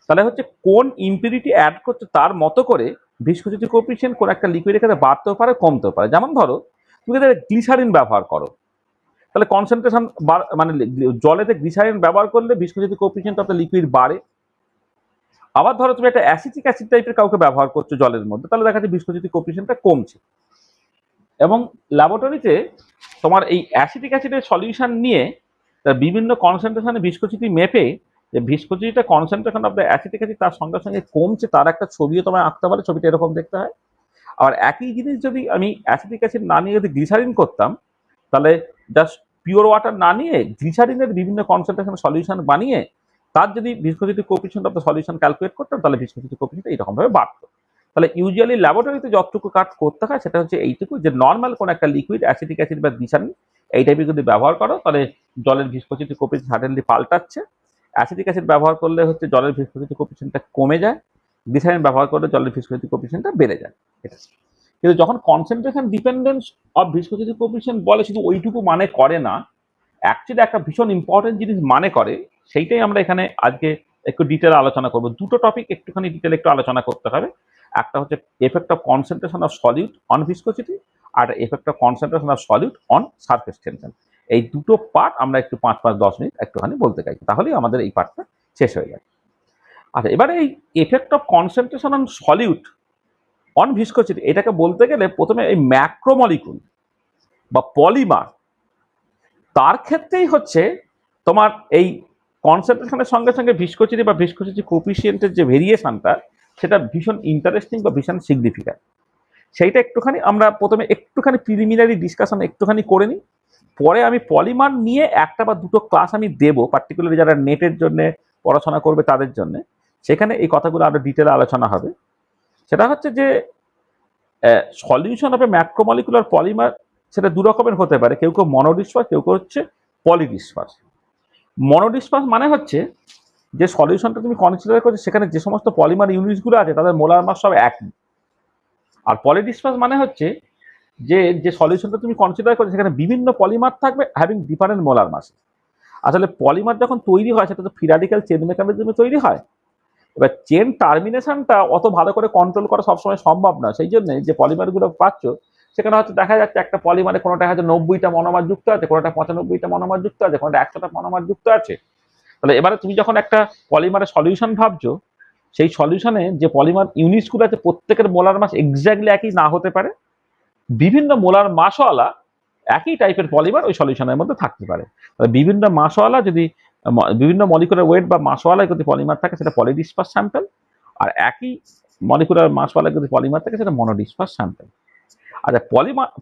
তাহলে হচ্ছে কোন ইম্পিউরিটি অ্যাড করছে তার মতো করে ভিসকসিটি কোএফিসিয়েন্ট কোন একটা লিকুইডের ক্ষেত্রে বাড়তেও পারে কমতেও পারে। যেমন ধরো তুমি যদি গ্লিসারিন ব্যবহার করো, তাহলে কনসেন্ট্রেশন মানে জলেতে গ্লিসারিন ব্যবহার করলে ভিসকসিটি কোএফিসিয়েন্ট অফ দ্য লিকুইড বাড়ে। আবার ধরো তুমি একটা অ্যাসিটিক অ্যাসিড টাইপের কাউকে ব্যবহার করছো জলের মধ্যে, তাহলে দেখা যাচ্ছে ভিসকসিটি কোএফিসিয়েন্টটা কমছে। এবং ল্যাবরেটরিতে তোমার এই অ্যাসিটিক অ্যাসিডের সলিউশন নিয়ে বিভিন্ন কনসেন্ট্রেশনে ভিসকসিটি মেপে যে ভিসকসিটিটা concentration of the acetic acid তার সঙ্গে সঙ্গে কমছে, তার একটা ছবিও তোমার আঁকতে পারে, ছবিটা এরকম দেখতে হয়। আবার একই জিনিস যদি আমি অ্যাসিটিক অ্যাসিড না নিয়ে যদি গ্লিসারিন করতাম, তাহলে জাস্ট পিওর ওয়াটার না নিয়ে গ্লিসারিনের বিভিন্ন কনসেন্ট্রেশন সলিউশন বানিয়ে তার যদি viscosity coefficient of the solution calculate করতাম, তাহলে ভিসকসিটি কোএফিসিয়েন্ট এইরকমভাবে বাড়তো। তাহলে ইউজুয়ালি ল্যাবরেটরিতে যতটুকু কাজ করতে হয় সেটা হচ্ছে এইটুকু, যে নর্মাল কোন একটা লিকুইড অ্যাসিটিক অ্যাসিড বা গ্লিসারিন এই টাইপের যদি ব্যবহার করো, তাহলে জলের ভিসকসিটি কোএফিসিয়েন্ট সাডেনলি পাল্টাচ্ছে। অ্যাসিটিক অ্যাসিড ব্যবহার করলে হচ্ছে জলের ভিসকসিটি কোএফিসিয়েন্টটা কমে যায়, গ্লিসারিন ব্যবহার করলে জলের ভিসকসিটি কোএফিসিয়েন্টটা বেড়ে যায়। এটা কিন্তু যখন কনসেন্ট্রেশন ডিপেন্ডেন্স অফ ভিসকসিটি কোএফিসিয়েন্ট বলে, শুধু ওইটুকু মানে করে না, অ্যাকচুয়ালি একটা ভীষণ ইম্পর্টেন্ট জিনিস মানে করে। সেইটাই আমরা এখানে আজকে একটু ডিটেল আলোচনা করব। দুটো টপিক একটুখানি ডিটেল একটু আলোচনা করতে হবে। একটা হচ্ছে effect of concentration of solute on viscosity, আর effect of concentration of solute on surface tension. এই দুটো পার্ট আমরা একটু 5-10 মিনিট একটুখানি বলতে চাইছি, তাহলেই আমাদের এই পার্টটা শেষ হয়ে যাবে। আচ্ছা, এবারে এই effect of concentration on solute on viscosity এটাকে বলতে গেলে প্রথমে এই ম্যাক্রোমলিকুল বা পলিমার, তার ক্ষেত্রেই হচ্ছে তোমার এই কনসেন্ট্রেশনের সঙ্গে সঙ্গে ভিসকসিটি বা ভিসকসিটি কোএফিসিয়েন্টের যে ভেরিয়েশনটা, সেটা ভীষণ ইন্টারেস্টিং বা ভীষণ সিগনিফিক্যান্ট। সেইটা একটুখানি আমরা প্রথমে একটুখানি প্রিলিমিনারি ডিসকাশন একটুখানি করে নিই, পরে আমি পলিমার নিয়ে একটা বা দুটো ক্লাস আমি দেবো, পার্টিকুলারলি যারা নেটের জন্য পড়াশোনা করবে তাদের জন্য। সেখানে এই কথাগুলো আরো ডিটেলে আলোচনা হবে। সেটা হচ্ছে যে সলিউশন অফ এ ম্যাক্রোমলিকুলার পলিমার সেটা দু রকমের হতে পারে, কেউ কেউ মনোডিসপার্স, কেউ কেউ হচ্ছে পলিডিসপার্স। মনোডিসপার্স মানে হচ্ছে যে সলিউশনটা তুমি কনসিডার করছো সেখানে যে সমস্ত পলিমার ইউনিটসগুলো আছে তাদের মোলার মাস সব একই। আর পলিডিসপার্স মানে হচ্ছে যে যে সলিউশনটা তুমি কনসিডার করছো সেখানে বিভিন্ন পলিমার থাকবে হ্যাভিং ডিফারেন্ট মোলার মাস। আসলে পলিমার যখন তৈরি হয় সেটা তো ফ্রি র্যাডিক্যাল চেন মেকানিজমে তৈরি হয়। এবার চেন টার্মিনেশনটা অত ভালো করে কন্ট্রোল করা সবসময় সম্ভব না, সেই জন্য যে পলিমারগুলো পাচ্ছ সেখানে হয়তো দেখা যাচ্ছে একটা পলিমারে কোনোটা হয়তো 90টা মনোমার যুক্ত আছে, কোনোটা 95টা মনোমার যুক্ত আছে, কোনোটা 100টা মনোমার যুক্ত আছে। তাহলে এবারে তুমি যখন একটা পলিমারের সলিউশন ভাবছো, সেই সলিউশনে যে পলিমার ইউনিটসগুলো আছে প্রত্যেকের মোলার মাস এক্স্যাক্টলি একই না হতে পারে, বিভিন্ন মোলার মাসওয়ালা একই টাইপের পলিমার ওই সলিউশনের মধ্যে থাকতে পারে। বিভিন্ন মাসওয়ালা যদি বিভিন্ন মলিকুলার ওয়েট বা মাসওয়ালা যদি পলিমার থাকে সেটা পলিডিসপার্স স্যাম্পল, আর একই মলিকুলার মাসওয়ালা যদি পলিমার থাকে সেটা মনোডিসপার্স স্যাম্পল। আচ্ছা,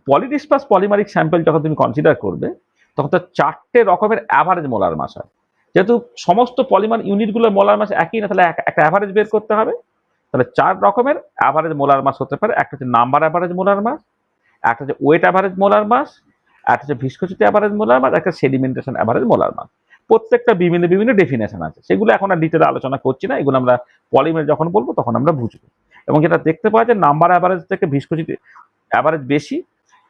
পলিডিসপার্স পলিমারিক স্যাম্পল যখন তুমি কনসিডার করবে তখন তো 4টে রকমের অ্যাভারেজ মোলার মাস হয়। যেহেতু সমস্ত পলিমার ইউনিটগুলোর মোলার মাস একই না, তাহলে একটা অ্যাভারেজ বের করতে হবে। তাহলে 4 রকমের অ্যাভারেজ মোলার মাস হতে পারে। একটা হচ্ছে নাম্বার অ্যাভারেজ মোলার মাস, একটা হচ্ছে ওয়েট অ্যাভারেজ মোলার মাস, একটা হচ্ছে ভিসকোসিটি অ্যাভারেজ মোলার মাস, একটা সেডিমেন্টেশন অ্যাভারেজ মোলার মাস। প্রত্যেকটা বিভিন্ন বিভিন্ন ডেফিনেশন আছে, সেগুলো এখন আর ডিটেলে আলোচনা করছি না, এগুলো আমরা পলিমের যখন বলবো তখন আমরা বুঝবো। এবং যেটা দেখতে পাওয়া যায় নাম্বার অ্যাভারেজ থেকে ভিসকোসিটি অ্যাভারেজ বেশি,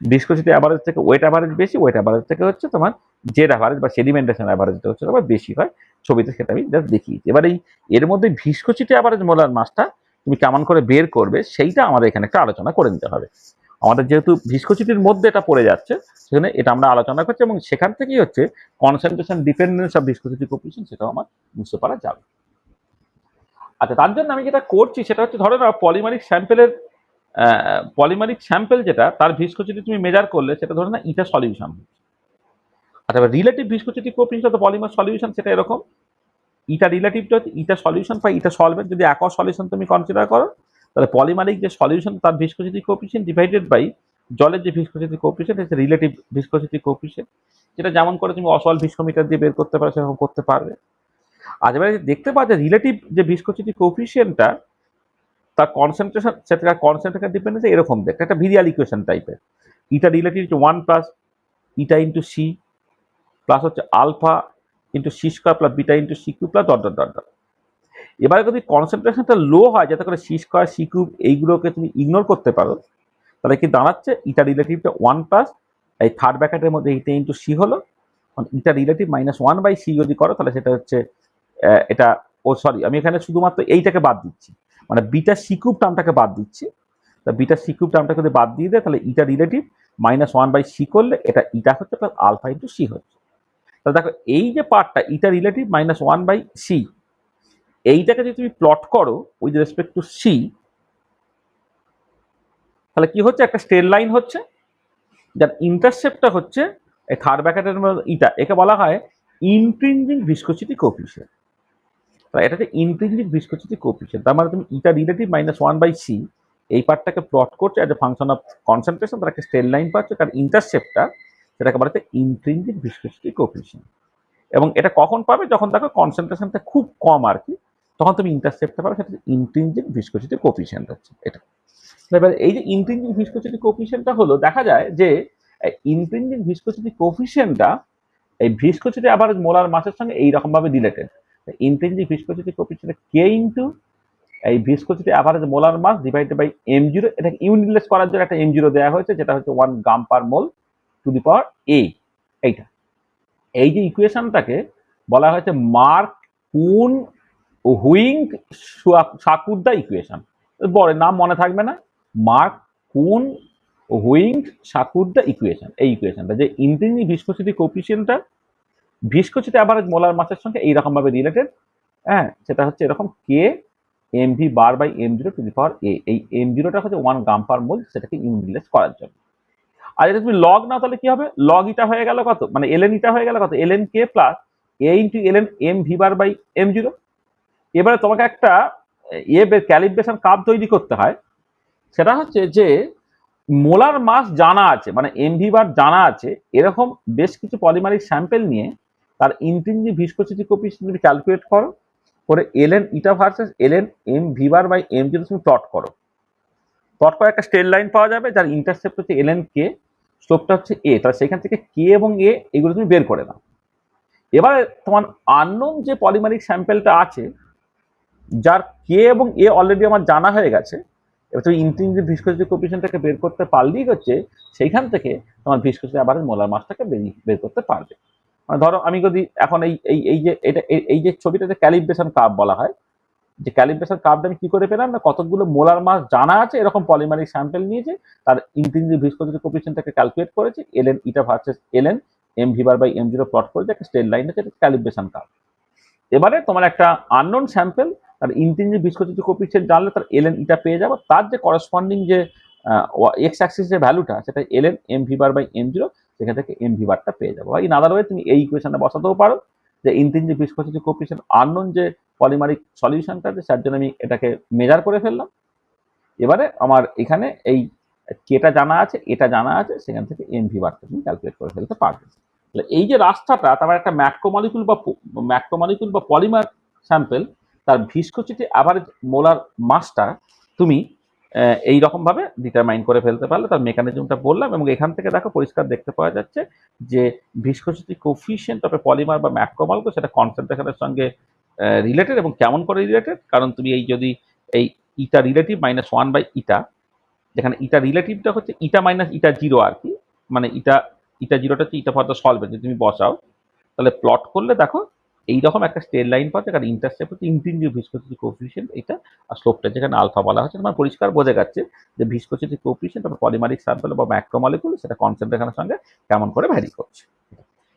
ভিসকোসিটি অ্যাভারেজ থেকে ওয়েট অ্যাভারেজ বেশি, ওয়েট অ্যাভারেজ থেকে হচ্ছে তোমার জেড অ্যাভারেজ বা সেডিমেন্টেশন অ্যাভারেজটা হচ্ছে তোমার বেশি হয়। ছবিতে সেটা আমি জাস্ট দেখিয়েছি। এবার এর মধ্যে ভিসকোসিটি অ্যাভারেজ মোলার মাসটা তুমি কেমন করে বের করবে সেইটা আমাদের এখানে একটা আলোচনা করে নিতে হবে। আমাদের যেহেতু ভিসকোসিটির মধ্যে এটা পড়ে যাচ্ছে, সেখানে এটা আমরা আলোচনা করছি, এবং সেখান থেকেই হচ্ছে concentration dependence of viscosity coefficient সেটাও আমার বুঝতে পারা যাবে। আচ্ছা, তার জন্য আমি যেটা করছি সেটা হচ্ছে, ধরো না পলিমারিক স্যাম্পেল যেটা তার ভিসকোসিটি তুমি মেজার করলে সেটা ধরো না ইটা সলিউশন। আচ্ছা, relative viscosity coefficient of polymer solution সেটা এরকম, ইটা রিলেটিভটা হচ্ছে ইটা সলিউশন বা ইটা সলভেন্ট। যদি অ্যাকোয়াস সলিউশন তুমি কনসিডার করো, তাহলে পলিমারিক যে সলিউশন তার ভিসকোসিটি কোএফিসিয়েন্ট ডিভাইডেড বাই জলের যে ভিসকোসিটি কোএফিসিয়েন্ট হচ্ছে রিলেটিভ ভিসকোসিটি কোএফিসিয়েন্ট, যেটা যেমন করে তুমি অসল ভিসকোমিটার দিয়ে বের করতে পারো সেরকম করতে পারবে। আর এবারে দেখতে পাওয়া যায় রিলেটিভ যে ভিসকোসিটি কোএফিসিয়েন্টটা তার কনসেন্ট্রেশন, সেটা কনসেন্ট্রেশন ডিপেন্ডেন্স এরকম দেখতে, একটা ভিরিয়াল ইকুয়েশন টাইপের। ইটা রিলেটিভ হচ্ছে 1 plus eta into c plus হচ্ছে alpha into c square plus beta into c cube plus dot dot dot dot. এবারে যদি কনসেন্ট্রেশনটা লো হয়, যাতে করে সি স্কোয়ার সি কিউব এইগুলোকে তুমি ইগনোর করতে পারো, তাহলে কি দাঁড়াচ্ছে ইটা রিলেটিভটা 1 প্লাস এই থার্ড ব্র্যাকেটের মধ্যে ইটা ইন্টু সি হলো, ইটা রিলেটিভ -1 বাই সি যদি করো তাহলে সেটা হচ্ছে এটা, ও সরি আমি এখানে শুধুমাত্র এইটাকে বাদ দিচ্ছি, মানে বিটা সি কিউব টার্মটাকে বাদ দিচ্ছি। তা বিটা সি কিউব টার্মটাকে যদি বাদ দিয়ে দেয় তাহলে ইটা রিলেটিভ -1 বাই সি করলে এটা ইটা হচ্ছে প্লাস আলফা ইন্টু সি হচ্ছে। তাহলে দেখো এই যে পার্টটা ইটা রিলেটিভ -1 বাই সি, এইটাকে যদি তুমি প্লট করো উইথ রেসপেক্ট টু সি, তাহলে কি হচ্ছে, একটা স্ট্রেট লাইন হচ্ছে যার ইন্টারসেপ্টটা হচ্ছে এই থার্ড ব্র্যাকেটের মধ্যে ইটা, একে বলা হয় ইন্ট্রিনজিক ভিসকোসিটি কোএফিসিয়েন্ট। তাহলে এটা হচ্ছে ইন্ট্রিনজিক ভিসকোসিটি কোএফিসিয়েন্ট। তার মানে তুমি ইটা রিলেটিভ -1 বাই সি এই পার্টটাকে প্লট করছে as a function of concentration, তার একটা স্ট্রেট লাইন পাচ্ছে, তার ইন্টারসেপ্টটা সেটাকে বলা হচ্ছে ইন্ট্রিনজিক ভিসকোসিটি কোএফিসিয়েন্ট। এবং এটা কখন পাবে, যখন দেখো কনসেন্ট্রেশনটা খুব কম আর কি, তখন তুমি ইন্টারসেপ্টটা পাবে, সেটা ইন্ট্রিনজিক ভিসকোসিটি কোএফিসিয়েন্ট হচ্ছে এটা। এবার এই যে ইন্ট্রিনজিক ভিসকোসিটি কোএফিসিয়েন্টটা হলো, দেখা যায় যে ইন্ট্রিনজিক ভিসকোসিটি কোএফিসিয়েন্টটা এই ভিসকোসিটি অ্যাভারেজ মোলার মাসের সঙ্গে এইরকম ভাবে রিলেটেড। Intrinsic viscosity coefficient K into এই viscosity average molar mass divided by m0। এটা ইউনিটলেস করার জন্য একটা m0 দেওয়া হয়েছে, যেটা হচ্ছে 1 গ্রাম পার মোল টু দি পাওয়ার a। এইটা, এই যে ইকুয়েশনটাকে বলা হয়েছে মার্ক কুন হুইং সাকুরদা ইকুয়েশন। বড় নাম মনে থাকবে না, মার্ক কুন হুইং সাকুরদা ইকুয়েশন। এই ইকুয়েশনটা যে intrinsic viscosity coefficient viscosity average molar মাসের সঙ্গে এইরকম ভাবে রিলেটেড। হ্যাঁ, সেটা হচ্ছে এরকম K MV bar by m0 to the power a। এই m0টা হচ্ছে 1 গ্রাম পার মোল, সেটাকে ইউনিটলেস করার জন্য। আর এটা তুমি লগ নাও তাহলে কি হবে, লগ ইটা হয়ে গেল কত, মানে ln ইটা হয়ে গেল কত, ln K plus a into ln mv bar by m0। এবারে তোমাকে একটা ক্যালিব্রেশন কার্ভ তৈরি করতে হয়, সেটা হচ্ছে যে মোলার মাস জানা আছে, মানে এমভি বার জানা আছে, এরকম বেশ কিছু পলিমারিক স্যাম্পেল নিয়ে তার ইন্ট্রিনজিক ভিসকোসিটি কোএফিসিয়েন্ট তুমি ক্যালকুলেট করো, করে ln eta versus ln mv bar by m0 তুমি প্লট করো। প্লট করে একটা স্ট্রেট লাইন পাওয়া যাবে যার ইন্টারসেপ্ট হচ্ছে ln কে, স্লোপটা হচ্ছে a। তাহলে সেখান থেকে কে এবং a এগুলো তুমি বের করে নাও। এবারে তোমার আননোন যে পলিমারিক স্যাম্পেলটা আছে, যার কে এবং এ অলরেডি আমার জানা হয়ে গেছে, এবার তুমি ইন্ট্রিনজিক ভিসকোসিটি কোএফিসিয়েন্টটাকে বের করতে পারলেই হচ্ছে সেইখান থেকে তোমার ভিসকোসিটি অ্যাভারেজ মোলার মাসটাকে বের করতে পারবে। মানে ধরো আমি যদি এখন এই যে ছবিটাতে ক্যালিব্রেশন কার্ভ বলা হয়, যে ক্যালিব্রেশন কার্ভটা আমি কি করে পেলাম না, কতগুলো মোলার মাস জানা আছে এরকম পলিমারিক স্যাম্পেল নিয়েছে, তার ইন্ট্রিনজিক ভিসকোসিটি কোএফিসিয়েন্টটাকে ক্যালকুলেট করেছে, ln eta versus ln mv bar by m0 plot করেছে, একটা স্ট্রেট লাইন আছে, এটা ক্যালিব্রেশন কার্ভ। এবারে তোমার একটা আননোন স্যাম্পেল, তার ইন্ট্রিনজিক ভিসকোসিটি কোএফিসিয়েন্ট জানলে তার ln ইটা পেয়ে যাবো, তার যে করেসপন্ডিং যে এক্স অ্যাক্সিস যে ভ্যালুটা সেটা ln mv bar by m0, সেখান থেকে mv বারটা পেয়ে যাবো। ইন আদার ওয়ে তুমি এই ইকুয়েশনে বসাতেও পারো যে ইন্ট্রিনজিক ভিসকোসিটি কোএফিসিয়েন্ট আননোন যে পলিমারিক সলিউশনটা আছে তার জন্য আমি এটাকে মেজার করে ফেললাম। এবারে আমার এখানে এই কেটা জানা আছে, এটা জানা আছে, সেখান থেকে mv বারটা তুমি ক্যালকুলেট করে ফেলতে পারবে। এই যে রাস্তাটা, তার একটা ম্যাক্রোমলিকুল বা পলিমার স্যাম্পেল, তার ভিসকোসিটি অ্যাভারেজ মোলার মাসটা তুমি এই রকম ভাবে ডিটারমাইন করে ফেলতে পারলে তার মেকানিজমটা বললাম। এবং এখান থেকে দেখো পরিষ্কার দেখতে পাওয়া যাচ্ছে যে viscosity coefficient of A polymer বা ম্যাক্রোমলকো সেটা কনসেন্ট্রেশনের সঙ্গে রিলেটেড। এবং কেমন করে রিলেটেড, কারণ তুমি এই যদি এই ইটা রিলেটিভ -1 বাই ইটা, যেখানে ইটা রিলেটিভটা হচ্ছে ইটা মাইনাস ইটা জিরো আর কি, মানে ইটা ইটা জিরোটা হচ্ছে ইটা ফর দ্য সলভেন্ট, যদি তুমি বসাও তাহলে প্লট করলে দেখো এইরকম একটা স্ট্রেট লাইন পাচ্ছে, কারণ ইন্টারসেপ্ট হচ্ছে ইন্টিনজিভ ভিসকোসিটি কোফিশিয়েন্ট এটা, আর স্লোপটা যেখানে আলফা বলা হচ্ছে, তোমার পরিষ্কার বোঝা যাচ্ছে যে viscosity coefficient of polymeric sample বা ম্যাক্রোমলিকুল সেটা কনসেন্ট্রেশনের সঙ্গে কেমন করে ভ্যারি করছে।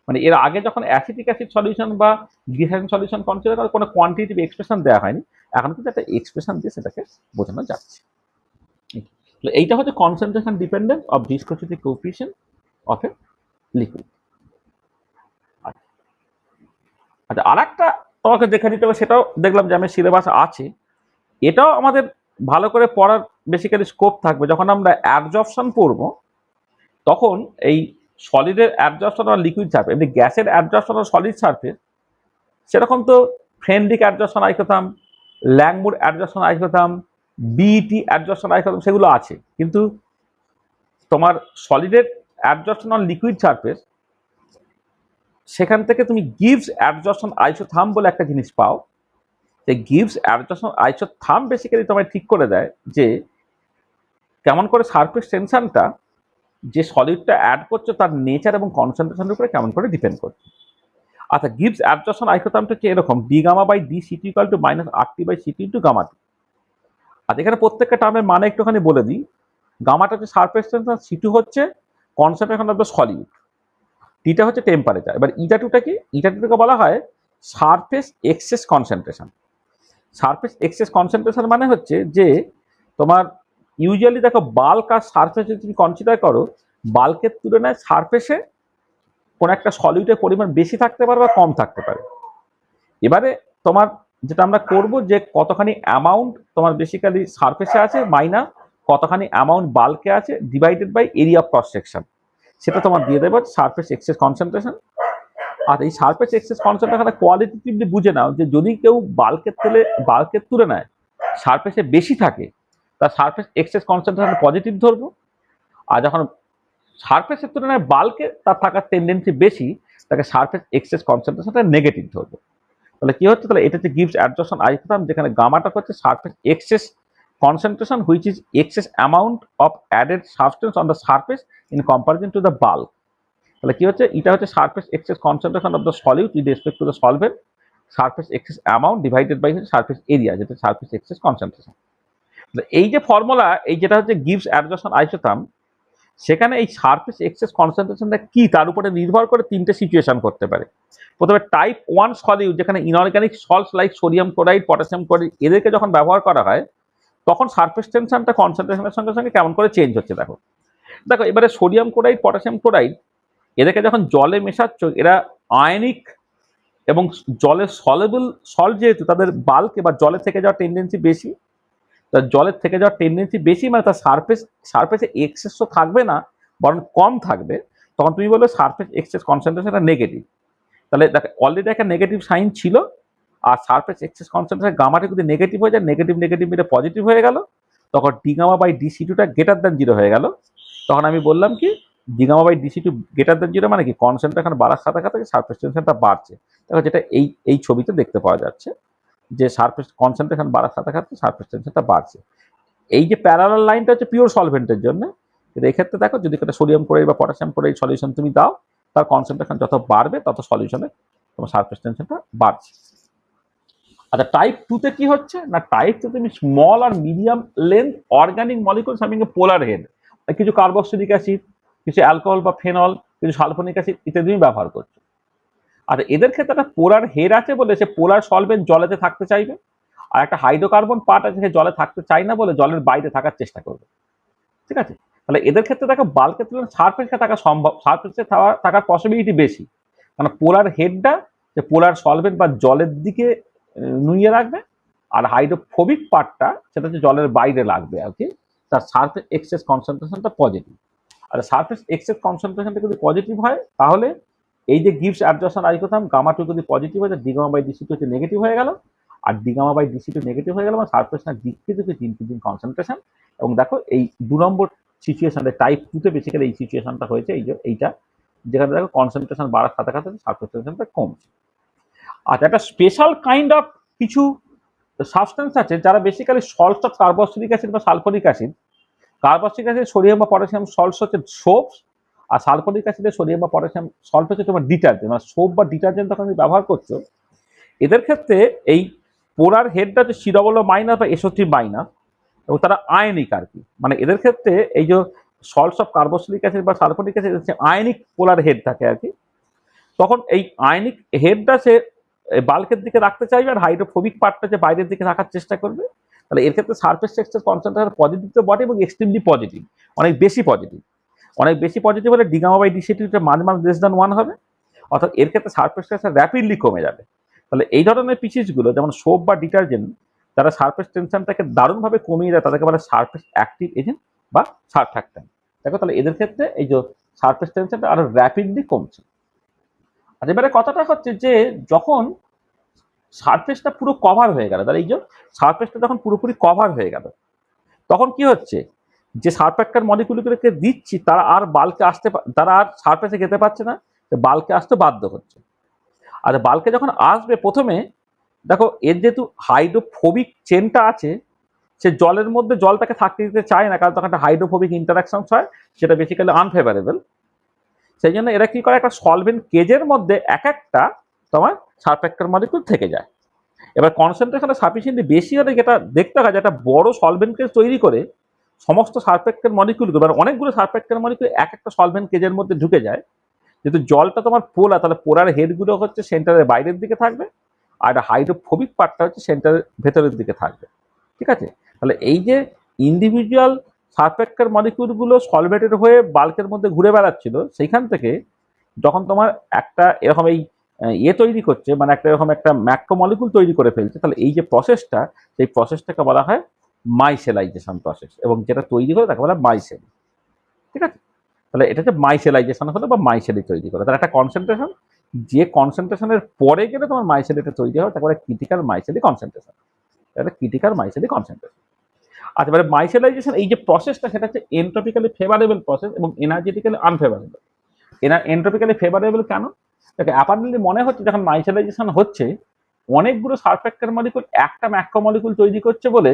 মানে এর আগে যখন অ্যাসিটিক অ্যাসিড সলিউশন বা ডিহাইড্রেশন সলিউশন কনসিডার করে কোনো কোয়ান্টিটিভ এক্সপ্রেশন দেওয়া হয়নি, এখন কিন্তু একটা এক্সপ্রেশন দিয়ে সেটাকে বোঝানো যাচ্ছে। এইটা হচ্ছে concentration dependent of viscosity coefficient of a liquid. আচ্ছা, আর একটা তোমাকে দেখে দিতে হবে, সেটাও দেখলাম যে আমি সিলেবাস আছে, এটাও আমাদের ভালো করে পড়ার বেসিক্যালি স্কোপ থাকবে যখন আমরা অ্যাবজর্পশন পড়বো। তখন এই সলিডের অ্যাবজর্পশন আর লিকুইড সারফেস, এমনি গ্যাসের অ্যাবজর্পশন আর সলিড সারফেস সেরকম তো ফ্রেন্ডলিক অ্যাডজর্পশন আইসোথাম, ল্যাংমুর অ্যাডজর্পশন আইসোথাম, বিইটি অ্যাডজর্পশন আইসোথাম সেগুলো আছে, কিন্তু তোমার সলিডের অ্যাডজর্পশন অন লিকুইড সারফেস সেখান থেকে তুমি গিভস অ্যাডজর্পশন আইসোথাম বলে একটা জিনিস পাও। এই গিভস অ্যাডজর্পশন আইসোথাম বেসিক্যালি তোমায় ঠিক করে দেয় যে কেমন করে সারফেস টেনশনটা যে সলিডটা অ্যাড করছে তার নেচার এবং কনসেন্ট্রেশনের উপরে কেমন করে ডিপেন্ড করছে। আচ্ছা, গিভস অ্যাডজর্পশন আইসোথামটা হচ্ছে এরকম, D gamma by D CT equal to minus RT by CT into gamma T. আর এখানে প্রত্যেকটা টার্মের মানে একটুখানি বলে দিই। গামাটা হচ্ছে সারফেস টেনশন, সিটু হচ্ছে কনসেন্ট্রেশন অফ দ্য সলিড, টিটা হচ্ছে টেম্পারেচার। এবার ইটা টুটা কি, ইটা টুটাকে বলা হয় surface excess concentration. Surface excess concentration মানে হচ্ছে যে তোমার ইউজুয়ালি দেখো বাল্ক আর সারফেসে তুমি কনসিডার করো, বাল্কের তুলনায় সারফেসে কোন একটা সলিউটের পরিমাণ বেশি থাকতে পারে বা কম থাকতে পারে। এবারে তোমার যেটা আমরা করব যে কতখানি অ্যামাউন্ট তোমার বেসিক্যালি সারফেসে আছে মাইনাস কতখানি অ্যামাউন্ট বাল্কে আছে divided by area of cross section, সেটা তোমার দিয়ে দেবো সারফেস এক্সেস কনসেন্ট্রেশন। আর এই সারফেস এক্সেস কনসেন্ট্রেশন কোয়ালিটেটিভলি বুঝে নাও যে যদি কেউ বাল্কের তুলনায় সারফেসে বেশি থাকে তার সারফেস এক্সেস কনসেন্ট্রেশন পজিটিভ ধরবো, আর যখন সারফেসের তুলনায় বাল্কে তার থাকার টেন্ডেন্সি বেশি তাকে সারফেস এক্সেস কনসেন্ট্রেশনটা নেগেটিভ ধরবো। তাহলে কি হচ্ছে, তাহলে এটা হচ্ছে গিভস অ্যাডজর্পশন আইসোথাম, যেখানে গামাটা হচ্ছে surface excess concentration which is excess amount of added substance on the surface in comparison to the bulk। তাহলে কি হচ্ছে, এটা হচ্ছে surface excess concentration of the solid with respect to the solvent, surface excess amount divided by surface area, যেটা surface excess concentration. এই যে formula, এই যেটা হচ্ছে গিভস অ্যাডজর্পশন আইসোথাম, সেখানে এই সারফেস এক্সেস কনসেন্ট্রেশনটা কি তার উপরে নির্ভর করে তিনটে সিচুয়েশন করতে পারে। প্রথমে টাইপ 1 সলিউট, যেখানে inorganic salts like sodium chloride, potassium chloride এদেরকে যখন ব্যবহার করা হয় তখন সারফেস টেনশনটা কনসেন্ট্রেশনের সঙ্গে সঙ্গে কেমন করে চেঞ্জ হচ্ছে দেখো। দেখো এবারে সোডিয়াম ক্লোরাইড, পটাশিয়াম ক্লোরাইড এদেরকে যখন জলে মেশাচ্ছ, এরা আয়নিক এবং জলের সলেবল সল্ট, যেহেতু তাদের বাল্কে বা জলে থেকে যাওয়ার টেন্ডেন্সি বেশি, তার জলের থেকে যাওয়ার টেন্ডেন্সি বেশি মানে তার সারফেসে এক্সেস তো থাকবে না বরং কম থাকবে, তখন তুমি বলবে সারফেস এক্সেস কনসেন্ট্রেশনটা নেগেটিভ। তাহলে দেখো অলরেডি একটা নেগেটিভ সাইন ছিল, আর সারফেস এক্সেস কনসেন্ট্রেশন গামাটা যদি নেগেটিভ হয়ে যায়, নেগেটিভ নেগেটিভ মিলে পজিটিভ হয়ে গেল, তখন d gamma by D c টুটা গ্রেটার দ্যান জিরো হয়ে গেল। তখন আমি বললাম কি d gamma by D C two greater than zero মানে কি কনসেন্ট্রেশন বাড়ার সাথে সাথে সারফেস টেনশনটা বাড়ছে। দেখো যেটা এই ছবিতে দেখতে পাওয়া যাচ্ছে যে সারফেস কনসেন্ট্রেশন বাড়ার সাথে সাথে সারফেস টেনশনটা বাড়ছে। এই যে প্যারালাল লাইনটা হচ্ছে পিওর সলভেন্টের জন্য, কিন্তু এক্ষেত্রে দেখো যদি একটা সোডিয়াম ক্লোরাইড বা পটাশিয়াম ক্লোরাইড সলিউশন তুমি দাও, তার কনসেন্ট্রেশন যত বাড়বে তত সলিউশনে তোমার সারফেস টেনশনটা বাড়ছে। আচ্ছা, টাইপ 2 কি হচ্ছে না, টাইপ 2 তুমি স্মল আর medium length organic molecules having a polar head, কিছু কার্বক্সিলিক অ্যাসিড, কিছু অ্যালকোহল বা ফেনল, কিছু সালফোনিক অ্যাসিড ইত্যাদি তুমি ব্যবহার করছো। আর এদের ক্ষেত্রে একটা পোলার হেড আছে বলে সে পোলার সলভেন্ট জলেতে থাকতে চাইবে, আর একটা হাইড্রোকার্বন পার্ট আছে সে জলে থাকতে চায় না বলে জলের বাইরে থাকার চেষ্টা করবে। ঠিক আছে, তাহলে এদের ক্ষেত্রে দেখো বাল্কের তুলনায় সারফেসে থাকা সম্ভব, সারফেসে থাকার পসিবিলিটি বেশি, কারণ পোলার হেডটা যে পোলার সলভেন্ট বা জলের দিকে নুইয়ে রাখবে, আর হাইড্রোফোবিক পার্টটা সেটা হচ্ছে জলের বাইরে লাগবে আর কি, তার সারফেস এক্সেস কনসেন্ট্রেশনটা পজিটিভ। আর সারফেস এক্সেস কনসেন্ট্রেশনটা যদি পজিটিভ হয় তাহলে এই যে gives adsorption isotherm gamma two যদি পজিটিভ হয়, D gamma by D C two হচ্ছে নেগেটিভ হয়ে গেল, আর D gamma by DC two negative হয়ে গেল, মানে surface tension decrease with increasing concentration. এবং দেখো এই 2 নম্বর সিচুয়েশনে টাইপ 2 বেসিক্যালি এই সিচুয়েশনটা হয়েছে, এই যে এইটা, যেখানে দেখো কনসেন্ট্রেশন বাড়ার সাথে সাথে সারফেস টেনশনটা কমছে। আচ্ছা, একটা স্পেশাল কাইন্ড অফ কিছু সাবস্টেন্স আছে যারা basically salts of carboxylic acid বা sulphuric acid, carboxylic acid sodium বা পটাশিয়াম সল্টস হচ্ছে সোপস, আর সালফোরিক অ্যাসিডে সোডিয়াম বা পটাশিয়াম সল্ট হচ্ছে তোমার ডিটারজেন্ট, মানে সোপ বা ডিটারজেন্ট যখন তুমি ব্যবহার করছো, এদের ক্ষেত্রে এই পোলার হেডটা হচ্ছে COO মাইনাস বা SO3 মাইনাস, এবং তারা আয়নিক আর কি, মানে এদের ক্ষেত্রে এই যে সল্টস অফ কার্বক্সিলিক অ্যাসিড বা সালফোরিক অ্যাসিড হচ্ছে আয়নিক পোলার হেড থাকে আর কি। তখন এই আয়নিক হেডটা সে বাল্কের দিকে রাখতে চাইবে, আর হাইড্রোফোবিক পার্টটা যে বাইরের দিকে রাখার চেষ্টা করবে। তাহলে এর ক্ষেত্রে সারফেস টেক্সচার কনসেন্ট্রেশন পজিটিভ তো বটে, এবং এক্সট্রিমলি পজিটিভ, অনেক বেশি পজিটিভ। অনেক বেশি পজিটিভ হলে d gamma by DC two মাঝ লেস দ্যান 1 হবে, অর্থাৎ এর ক্ষেত্রে সারফেস টেক্সচার র্যাপিডলি কমে যাবে। তাহলে এই ধরনের পিসিসগুলো যেমন সোপ বা ডিটারজেন্ট, যারা সারফেস টেনশনটাকে দারুণভাবে কমিয়ে দেয়, তাদেরকে বলে সারফেস অ্যাক্টিভ এজেন্ট বা সারফ্যাক্ট্যান্ট। দেখো তাহলে এদের ক্ষেত্রে এই যে সারফেস টেনশনটা আরো র্যাপিডলি কমছে। আর এবারে কথাটা হচ্ছে যে যখন সারফেসটা পুরো কভার হয়ে গেল, তাহলে এই যে সারফেসটা যখন পুরোপুরি কভার হয়ে গেল, তখন কি হচ্ছে, যে সারফ্যাক্টর মলিকুলগুলোকে দিচ্ছি তারা আর বাল্কে আসতে, তারা আর সারফেসে যেতে পারছে না, বাল্কে আসতে বাধ্য হচ্ছে। আর বাল্কে যখন আসবে, প্রথমে দেখো এর যেহেতু হাইড্রোফোবিক চেনটা আছে, সে জলের মধ্যে জলটাকে থাকতে দিতে চায় না, কারণ তখন একটা হাইড্রোফোবিক ইন্টারাকশন হয়, সেটা বেসিক্যালি আনফেভারেবল। সেই জন্য এরা কি করে, একটা সলভেন্ট কেজের মধ্যে এক একটা তোমার সারফ্যাক্টর মলিকুল থেকে যায়। এবার কনসেন্ট্রেশনে সাফিসিয়েন্টলি বেশি হলে যেটা দেখতে হয়, যে একটা বড় সলভেন্ট কেজ তৈরি করে সমস্ত সারফ্যাক্টর মলিকুলগুলো, মানে অনেকগুলো সারফ্যাক্টর মলিকুল এক একটা সলভেন্ট কেজের মধ্যে ঢুকে যায়। যেহেতু জলটা তোমার পোলা, তাহলে পোলার হেডগুলো হচ্ছে সেন্টারের বাইরের দিকে থাকবে, আর হাইড্রোফোবিক পার্টটা হচ্ছে সেন্টারের ভেতরের দিকে থাকবে। ঠিক আছে, তাহলে এই যে ইন্ডিভিজুয়াল সারফ্যাক্টর মলিকুলগুলো সলভেটেড হয়ে বাল্কের মধ্যে ঘুরে বেড়াচ্ছিল, সেইখান থেকে যখন তোমার একটা এরকম এই তৈরি করছে, মানে একটা এরকম একটা ম্যাক্রো মলিকুল তৈরি করে ফেলছে, তাহলে এই যে প্রসেসটা, সেই প্রসেসটাকে বলা হয় মাইসেলাইজেশন প্রসেস, এবং যেটা তৈরি করে তাকে বলা হয় মাইসেল। ঠিক আছে, তাহলে এটা হচ্ছে মাইসেলাইজেশন হলো বা মাইসেলি তৈরি করে, তাহলে একটা কনসেন্ট্রেশন, যে কনসেন্ট্রেশনের পরে গেলে তোমার মাইসেলিটা তৈরি হয়, তাকে বলে ক্রিটিক্যাল মাইসেলি কনসেন্ট্রেশন। এটা ক্রিটিক্যাল মাইসেলি কনসেন্ট্রেশন। আচ্ছা, এবারে মাইসেলাইজেশন এই যে প্রসেসটা, সেটা হচ্ছে এন্ট্রপিক্যালি ফেভারেবল প্রসেস এবং এনার্জেটিক্যালি আনফেভারেবল। এন্ট্রপিক্যালি ফেভারেবল কেন? দেখো অ্যাপারেন্টলি মনে হচ্ছে যখন মাইসেলাইজেশন হচ্ছে, অনেকগুলো সারফ্যাক্টর মলিকুল একটা ম্যাক্রো মলিকুল তৈরি করছে বলে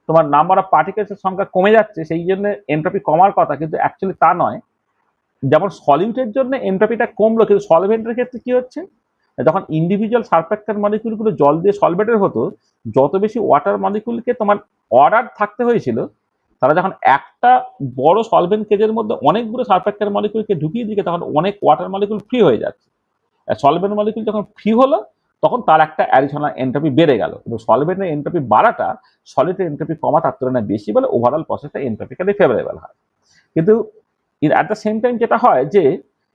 তোমার নাম্বার অফ পার্টিকেলসের সংখ্যা কমে যাচ্ছে, সেই জন্য এন্ট্রপি কমার কথা, কিন্তু অ্যাকচুয়ালি তা নয়। যেমন সলিউটের জন্য এন্ট্রপিটা কমলো, কিন্তু সলভেন্টের ক্ষেত্রে কি হচ্ছে, যখন ইন্ডিভিজুয়াল সারফ্যাক্টর মলিকুলগুলো জল দিয়ে সলভেটেড হতো, যত বেশি ওয়াটার মলিকুলকে তোমার অর্ডার থাকতে হয়েছিল, তারা যখন একটা বড় সলভেন্ট কেজের মধ্যে অনেকগুলো সারফ্যাক্টর মলিকুলকে ঢুকিয়ে দিকে, তখন অনেক ওয়াটার মলিকুল ফ্রি হয়ে যাচ্ছে। সলভেন্ট মলিকুল যখন ফ্রি হলো, তখন তার একটা অ্যাডিশনাল এন্ট্রপি বেড়ে গেল, কিন্তু সলভেন্টের এন্ট্রপি বাড়াটা সলিডের এন্ট্রপি কমা তার তুলনায় বেশি, বলে ওভারঅল প্রসেসটা এন্ট্রপিক্যালি ফেভারেবল হয়। কিন্তু অ্যাট দ্য সেম টাইম যেটা হয় যে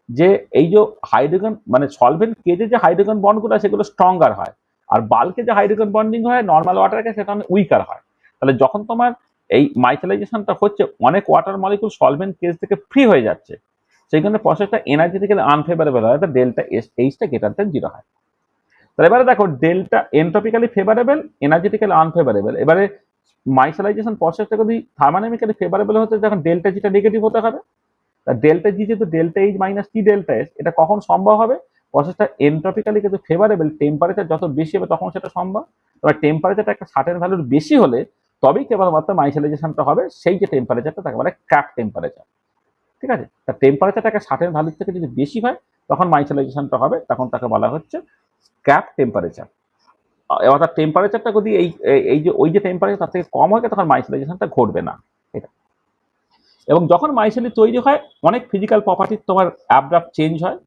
যে এই যে হাইড্রোজেন, মানে সলভেন্ট কেজে যে হাইড্রোজেন বন্ডগুলো সেগুলো স্ট্রঙ্গার হয়, আর বাল্কে যে হাইড্রোজেন বন্ডিং হয় নর্মাল ওয়াটারকে, সেটা অনেক উইকার হয়। তাহলে যখন তোমার এই মাইসেলাইজেশনটা হচ্ছে, অনেক ওয়াটার মলিকুল সলভেন্ট কেজ থেকে ফ্রি হয়ে যাচ্ছে, সেই জন্য প্রসেসটা এনার্জেটিক্যালি আনফেভারেবল হয়, ডেল্টা এইচটা গ্রেটার দেন 0 হয়। তাহলে এবারে দেখো ডেল্টা এন্ট্রপিক্যালি ফেভারেবল, এনার্জেটিক্যালি আনফেভারেবল। এবারে মাইসেলাইজেশন প্রসেসটা যদি থার্মোডাইনামিক্যালি ফেভারেবল হতে, যখন ডেল্টা জিটা নেগেটিভ হতে হবে। ডেল্টা জি যেহেতু ডেল্টা এইচ মাইনাস টি ডেল্টা এস, এটা কখন সম্ভব হবে, প্রসেসটা এন্ট্রপিক্যালি কিন্তু ফেভারেবল, টেম্পারেচার যত বেশি হবে তখন সেটা সম্ভব। তবে টেম্পারেচারটা একটা সার্টেন ভ্যালুর বেশি হলে তবেই কেবলমাত্র মাইসেলাইজেশনটা হবে, সেই যে টেম্পারেচারটা তাকে বলে ক্যাপ টেম্পারেচার। ঠিক আছে, তার টেম্পারেচারটা একটা সার্টেন ভ্যালুর থেকে যদি বেশি হয়, তখন মাইসেলাইজেশনটা হবে, তখন তাকে বলা হচ্ছে ক্যাপ টেম্পারেচার। অর্থাৎ টেম্পারেচারটা যদি এই যে ওই যে টেম্পারেচার তার থেকে কম হয়, তখন মাইসেলাইজেশনটা ঘটবে না। এটা, এবং যখন মাইসেলি তৈরি হয়, অনেক ফিজিক্যাল প্রপার্টি তোমার অ্যাব্রাপ্ট চেঞ্জ হয়।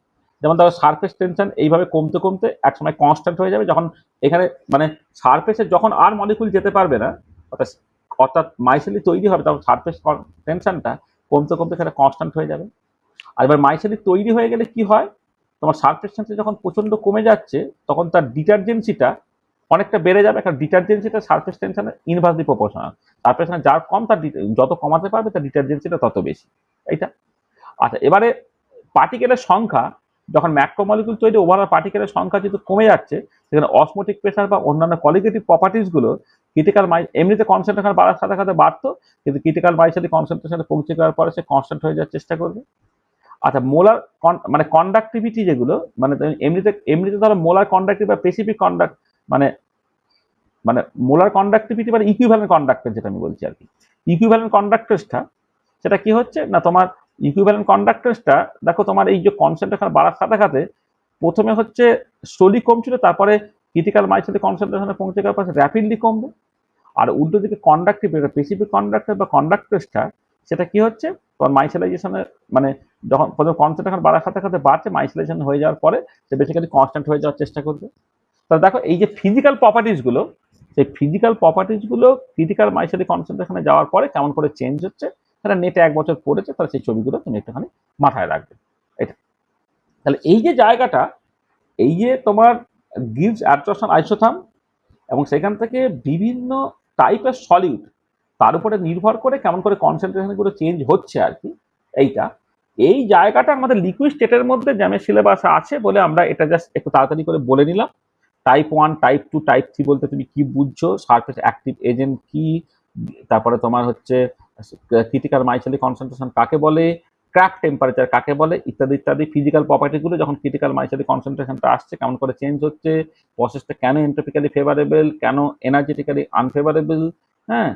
যেমন ধরো সারফেস টেনশন এইভাবে কমতে কমতে একসময় কনস্ট্যান্ট হয়ে যাবে, যখন এখানে মানে সারফেসে যখন আর মলিকুল যেতে পারবে না, অর্থাৎ অর্থাৎ মাইসেলি তৈরি হবে, তখন সারফেস টেনশনটা কমতে কমতে সেটা কনস্ট্যান্ট হয়ে যাবে। আর এবার মাইসেলি তৈরি হয়ে গেলে কি হয়, তোমার সারফেস টেনশন যখন প্রচন্ড কমে যাচ্ছে, তখন তার ডিটারজেন্সিটা অনেকটা বেড়ে যাবে, কারণ ডিটারজেন্সিটা সারফেস টেনশনের ইনভার্সলি প্রপোর্শনাল। সারফেস টেনশন যার কম, তার যত কমাতে পারবে তার ডিটারজেন্সিটা তত বেশি। এইটা আচ্ছা, এবারে পার্টিকেলের সংখ্যা যখন ম্যাক্রোমলিকুল তৈরি ওভারঅল পার্টিকেলের সংখ্যা যেহেতু কমে যাচ্ছে, সেখানে অসমোটিক প্রেসার বা অন্যান্য কোয়ালিটেটিভ প্রপার্টিসগুলো ক্রিটিক্যাল এমনিতে কনসেন্ট্রেশন বাড়ার সাথে সাথে বাড়তো, কিন্তু ক্রিটিক্যাল মাইসেলি কনসেন্ট্রেশনে পৌঁছে যাওয়ার পরে সে কনস্ট্যান্ট হয়ে যাওয়ার চেষ্টা করবে। আচ্ছা, মোলার মানে কন্ডাক্টিভিটি যেগুলো, মানে এমনিতে এমনিতে ধরো মোলার কন্ডাক্টিভ বা স্পেসিফিক কন্ডাক্ট, মানে মানে মোলার কন্ডাক্টিভিটি মানে ইকুইভ্যালেন্ট কন্ডাক্টর যেটা আমি বলছি আর কি। ইকুইভ্যালেন্ট কন্ডাক্টরসটা সেটা কি হচ্ছে না, তোমার ইকুইভ্যালেন্ট কন্ডাক্টরসটা দেখো তোমার এই যে কনসেন্ট্রেশন বাড়ার সাথে সাথে প্রথমে হচ্ছে স্লোলি কমছিল, তারপরে ক্রিটিক্যাল মাইসেলি কনসেন্ট্রেশনে পৌঁছে যাওয়ার পর র্যাপিডলি কমবে। আর উল্টো দিকে কন্ডাক্টিভ স্পেসিফিক কন্ডাক্টর বা কন্ডাক্টরসটা সেটা কি হচ্ছে, তোমার মাইসেলাইজেশনের মানে যখন প্রথম কনসেন্ট্রেশন বাড়ার সাথে সাথে বাড়ছে, মাইসেলাইজেশন হয়ে যাওয়ার পরে সে বেসিক্যালি কনস্ট্যান্ট হয়ে যাওয়ার চেষ্টা করবে। তাহলে দেখো এই যে ফিজিক্যাল প্রপার্টিসগুলো, সেই ফিজিক্যাল প্রপার্টিসগুলো ক্রিটিক্যাল মাইসেলি কনসেন্ট্রেশনে যাওয়ার পরে কেমন করে চেঞ্জ হচ্ছে, সেটা নেটে 1 বছর পড়েছে, তাহলে সেই ছবিগুলো তুমি একটুখানি মাথায় রাখবে। এটা তাহলে এই যে জায়গাটা, এই যে তোমার গিভস অ্যাবজর্পশন আইসোথার্ম এবং সেখান থেকে বিভিন্ন টাইপের সলিউট, তার উপরে নির্ভর করে কেমন করে কনসেন্ট্রেশনগুলো চেঞ্জ হচ্ছে আর কি। এই জায়গাটা আমাদের লিকুইড স্টেটের মধ্যে জ্যামের সিলেবাসে আছে বলে আমরা এটা জাস্ট একটু তাড়াতাড়ি করে বলে নিলাম। টাইপ 1, টাইপ 2, টাইপ 3 বলতে তুমি কি বুঝছো, সারফেস অ্যাক্টিভ এজেন্ট কি, তারপরে তোমার হচ্ছে ক্রিটিক্যাল মাইসেলি কনসেন্ট্রেশন কাকে বলে, ক্র্যাক টেম্পারেচার কাকে বলে, ইত্যাদি ইত্যাদি ফিজিক্যাল প্রপার্টিগুলো যখন ক্রিটিক্যাল মাইসেলি কনসেন্ট্রেশনটা আসছে কেমন করে চেঞ্জ হচ্ছে, প্রসেসটা কেন এন্ট্রপিক্যালি ফেভারেবল, কেন এনার্জেটিক্যালি আনফেভারেবল। হ্যাঁ,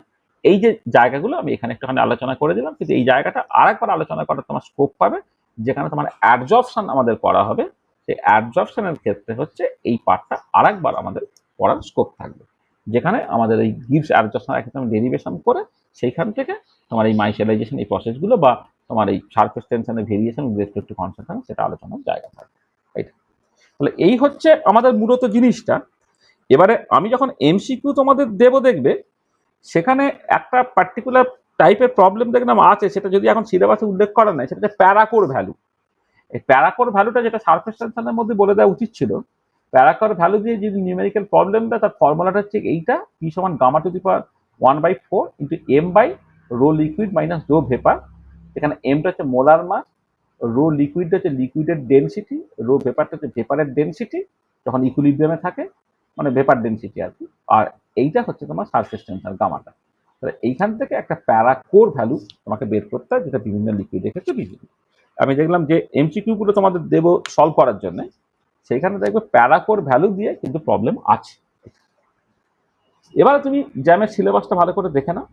এই যে জায়গাগুলো আমি এখানে একটুখানি আলোচনা করে দিলাম, কিন্তু এই জায়গাটা আরেকবার আলোচনা করার তোমার স্কোপ পাবে, যেখানে তোমার অ্যাবজর্পশন আমাদের পড়া হবে। সেই অ্যাবজর্পশনের ক্ষেত্রে হচ্ছে এই পার্টটা আরেকবার আমাদের পড়ার স্কোপ থাকবে, যেখানে আমাদের এই গিভস অ্যাবজর্পশন একদম ডেরিভেশন করে সেইখান থেকে তোমার এই মাইসেলাইজেশন এই প্রসেসগুলো বা তোমার এই সারফেস টেনশনের variation with respect two concentration সেটা আলোচনার জায়গা থাকবে। এইটা তাহলে এই হচ্ছে আমাদের মূলত জিনিসটা। এবারে আমি যখন এমসিকিউ তোমাদের দেবো দেখবে, সেখানে একটা পার্টিকুলার টাইপের প্রবলেম দেখলাম আছে, সেটা যদি এখন সিলেবাসে উল্লেখ করা নাই, সেটা হচ্ছে প্যারাকোর ভ্যালু। এই প্যারাকোর ভ্যালুটা যেটা সারফেস টেনশনের মধ্যে বলে দেওয়া উচিত ছিল, প্যারাকোর ভ্যালু দিয়ে যদি নিউমেরিক্যাল প্রবলেমটা, তার ফর্মুলাটা হচ্ছে এইটা, পি সমান গামা টু দি পাওয়ার 1/4 ইন্টু M by rho liquid minus rho vapour. এখানে এমটা হচ্ছে মোলার মাস, রো লিকুইডটা হচ্ছে লিকুইডের ডেনসিটি, রো ভেপারটা হচ্ছে ভেপারের ডেনসিটি যখন ইকুইলিব্রিয়ামে থাকে, মানে ভেপার ডেনসিটি আর কি। আর এইটা হচ্ছে তোমার সারফেস টেনশন গামাটা। তাহলে এইখান থেকে একটা প্যারাকোর ভ্যালু তোমাকে বের করতে হয়, যেটা বিভিন্ন লিকুইডের ক্ষেত্রে বিভিন্ন। আমি দেখলাম যে এমসিকিউ গুলো তোমাদের দেবো সলভ করার জন্য, সেইখানে দেখবে প্যারাকোর ভ্যালু দিয়ে কিন্তু প্রবলেম আছে। এবার তুমি জ্যামের সিলেবাসটা ভালো করে দেখে নাও,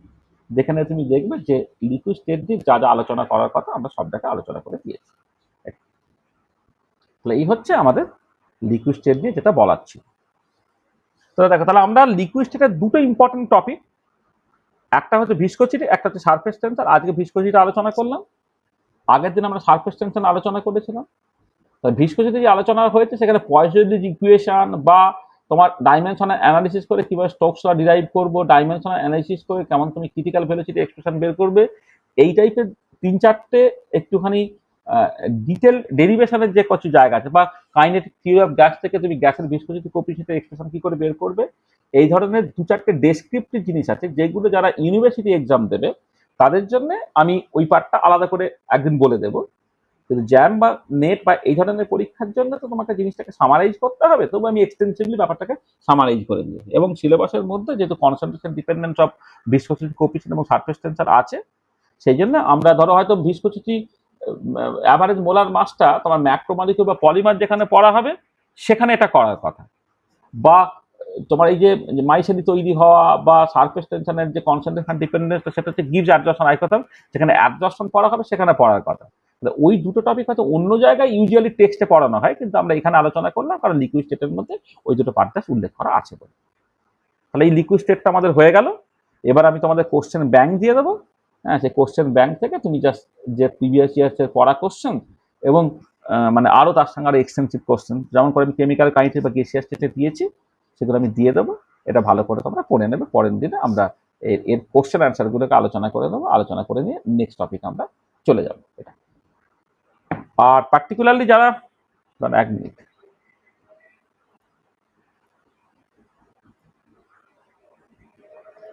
দেখে নিয়ে তুমি দেখবে যে লিকুইড স্টেট দিয়ে যা যা আলোচনা করার কথা আমরা সবটাকে আলোচনা করে দিয়েছি। তাহলে এই হচ্ছে আমাদের লিকুইড স্টেট দিয়ে যেটা বলার ছিল। তাহলে দেখো, তাহলে আমরা লিকুইড স্টেটের দুটো ইম্পর্টেন্ট টপিক, একটা হচ্ছে ভিসকোসিটি, একটা হচ্ছে সারফেস টেনশন। আজকে ভিসকোসিটি আলোচনা করলাম, আগের দিন আমরা সারফেস টেনশন আলোচনা করেছিলাম। ভিসকোসিটি যে আলোচনা হয়েছে সেখানে পয়সোলিড ইকুয়েশন বা তোমার ডাইমেনশনাল অ্যানালিসিস করে কিভাবে স্টোকস ল ডিরাইভ করবো, ডাইমেনশনাল অ্যানালিসিস করে কেমন তুমি ক্রিটিক্যাল ভেলোসিটি এক্সপ্রেশন বের করবে, এই টাইপের 3-4টে একটুখানি ডিটেল ডেরিভেশনের যে কিছু জায়গা আছে, বা কাইনেটিক থিওরি অফ গ্যাস থেকে তুমি গ্যাসের ভিসকোসিটি কোএফিসিয়েন্টের এক্সপ্রেশন কি করে বের করবে, এই ধরনের 2-4টে ডেসক্রিপটিভ জিনিস আছে যেগুলো যারা ইউনিভার্সিটি এক্সাম দেবে তাদের জন্য আমি ওই পার্টটা আলাদা করে একদিন বলে দেবো। কিন্তু জ্যাম বা নেট বা এই ধরনের পরীক্ষার জন্য তো তোমাকে জিনিসটাকে সামারাইজ করতে হবে, তবু আমি এক্সটেন্সিভলি ব্যাপারটাকে সামারাইজ করে দিয়েছি। এবং সিলেবাসের মধ্যে যেহেতু concentration dependence of viscosity coefficient এবং সারফেস টেনশন আছে, সেই জন্য আমরা ধরো হয়তো ভিসকোসিটি অ্যাভারেজ মোলার মাসটা তোমার ম্যাক্রোমলিকিউল বা পলিমার যেখানে পড়া হবে সেখানে এটা করার কথা, বা তোমার এই যে মাইসেলি তৈরি হওয়া বা সারফেস টেনশনের যে কনসেন্ট্রেশন ডিপেন্ডেন্স, সেটা হচ্ছে গিভস অ্যাবজর্পশন আইসোথার্ম, যেখানে অ্যাবজর্পশন পড়া হবে সেখানে পড়ার কথা। ওই দুটো টপিক হয়তো অন্য জায়গায় ইউজুয়ালি টেক্সটে পড়ানো হয়, কিন্তু আমরা এখানে আলোচনা করলাম কারণ লিকুইড স্টেটের মধ্যে ওই দুটো পার্টস উল্লেখ করা আছে বলে। তাহলে এই লিকুইড স্টেটটা আমাদের হয়ে গেল। এবার আমি তোমাদের কোশ্চেন ব্যাংক দিয়ে দেবো। হ্যাঁ, সেই কোশ্চেন ব্যাংক থেকে তুমি জাস্ট যে প্রিভিয়াস ইয়ার্সের পড়া কোশ্চেন এবং মানে আরও তার সঙ্গে আরও এক্সটেন্সিভ কোশ্চেন, যেমন করে আমি কেমিক্যাল কাইনেটিক্স বা গ্যাসিয়াস স্টেটে দিয়েছি, সেগুলো আমি দিয়ে দেবো। এটা ভালো করে তোমরা পড়ে নেবে, পরের দিনে আমরা এর কোশ্চেন অ্যান্সারগুলোকে আলোচনা করে দেবো, আলোচনা করে নিয়ে নেক্সট টপিকে আমরা চলে যাবো। এটা আর পার্টিকুলারলি যারা, 1 মিনিট।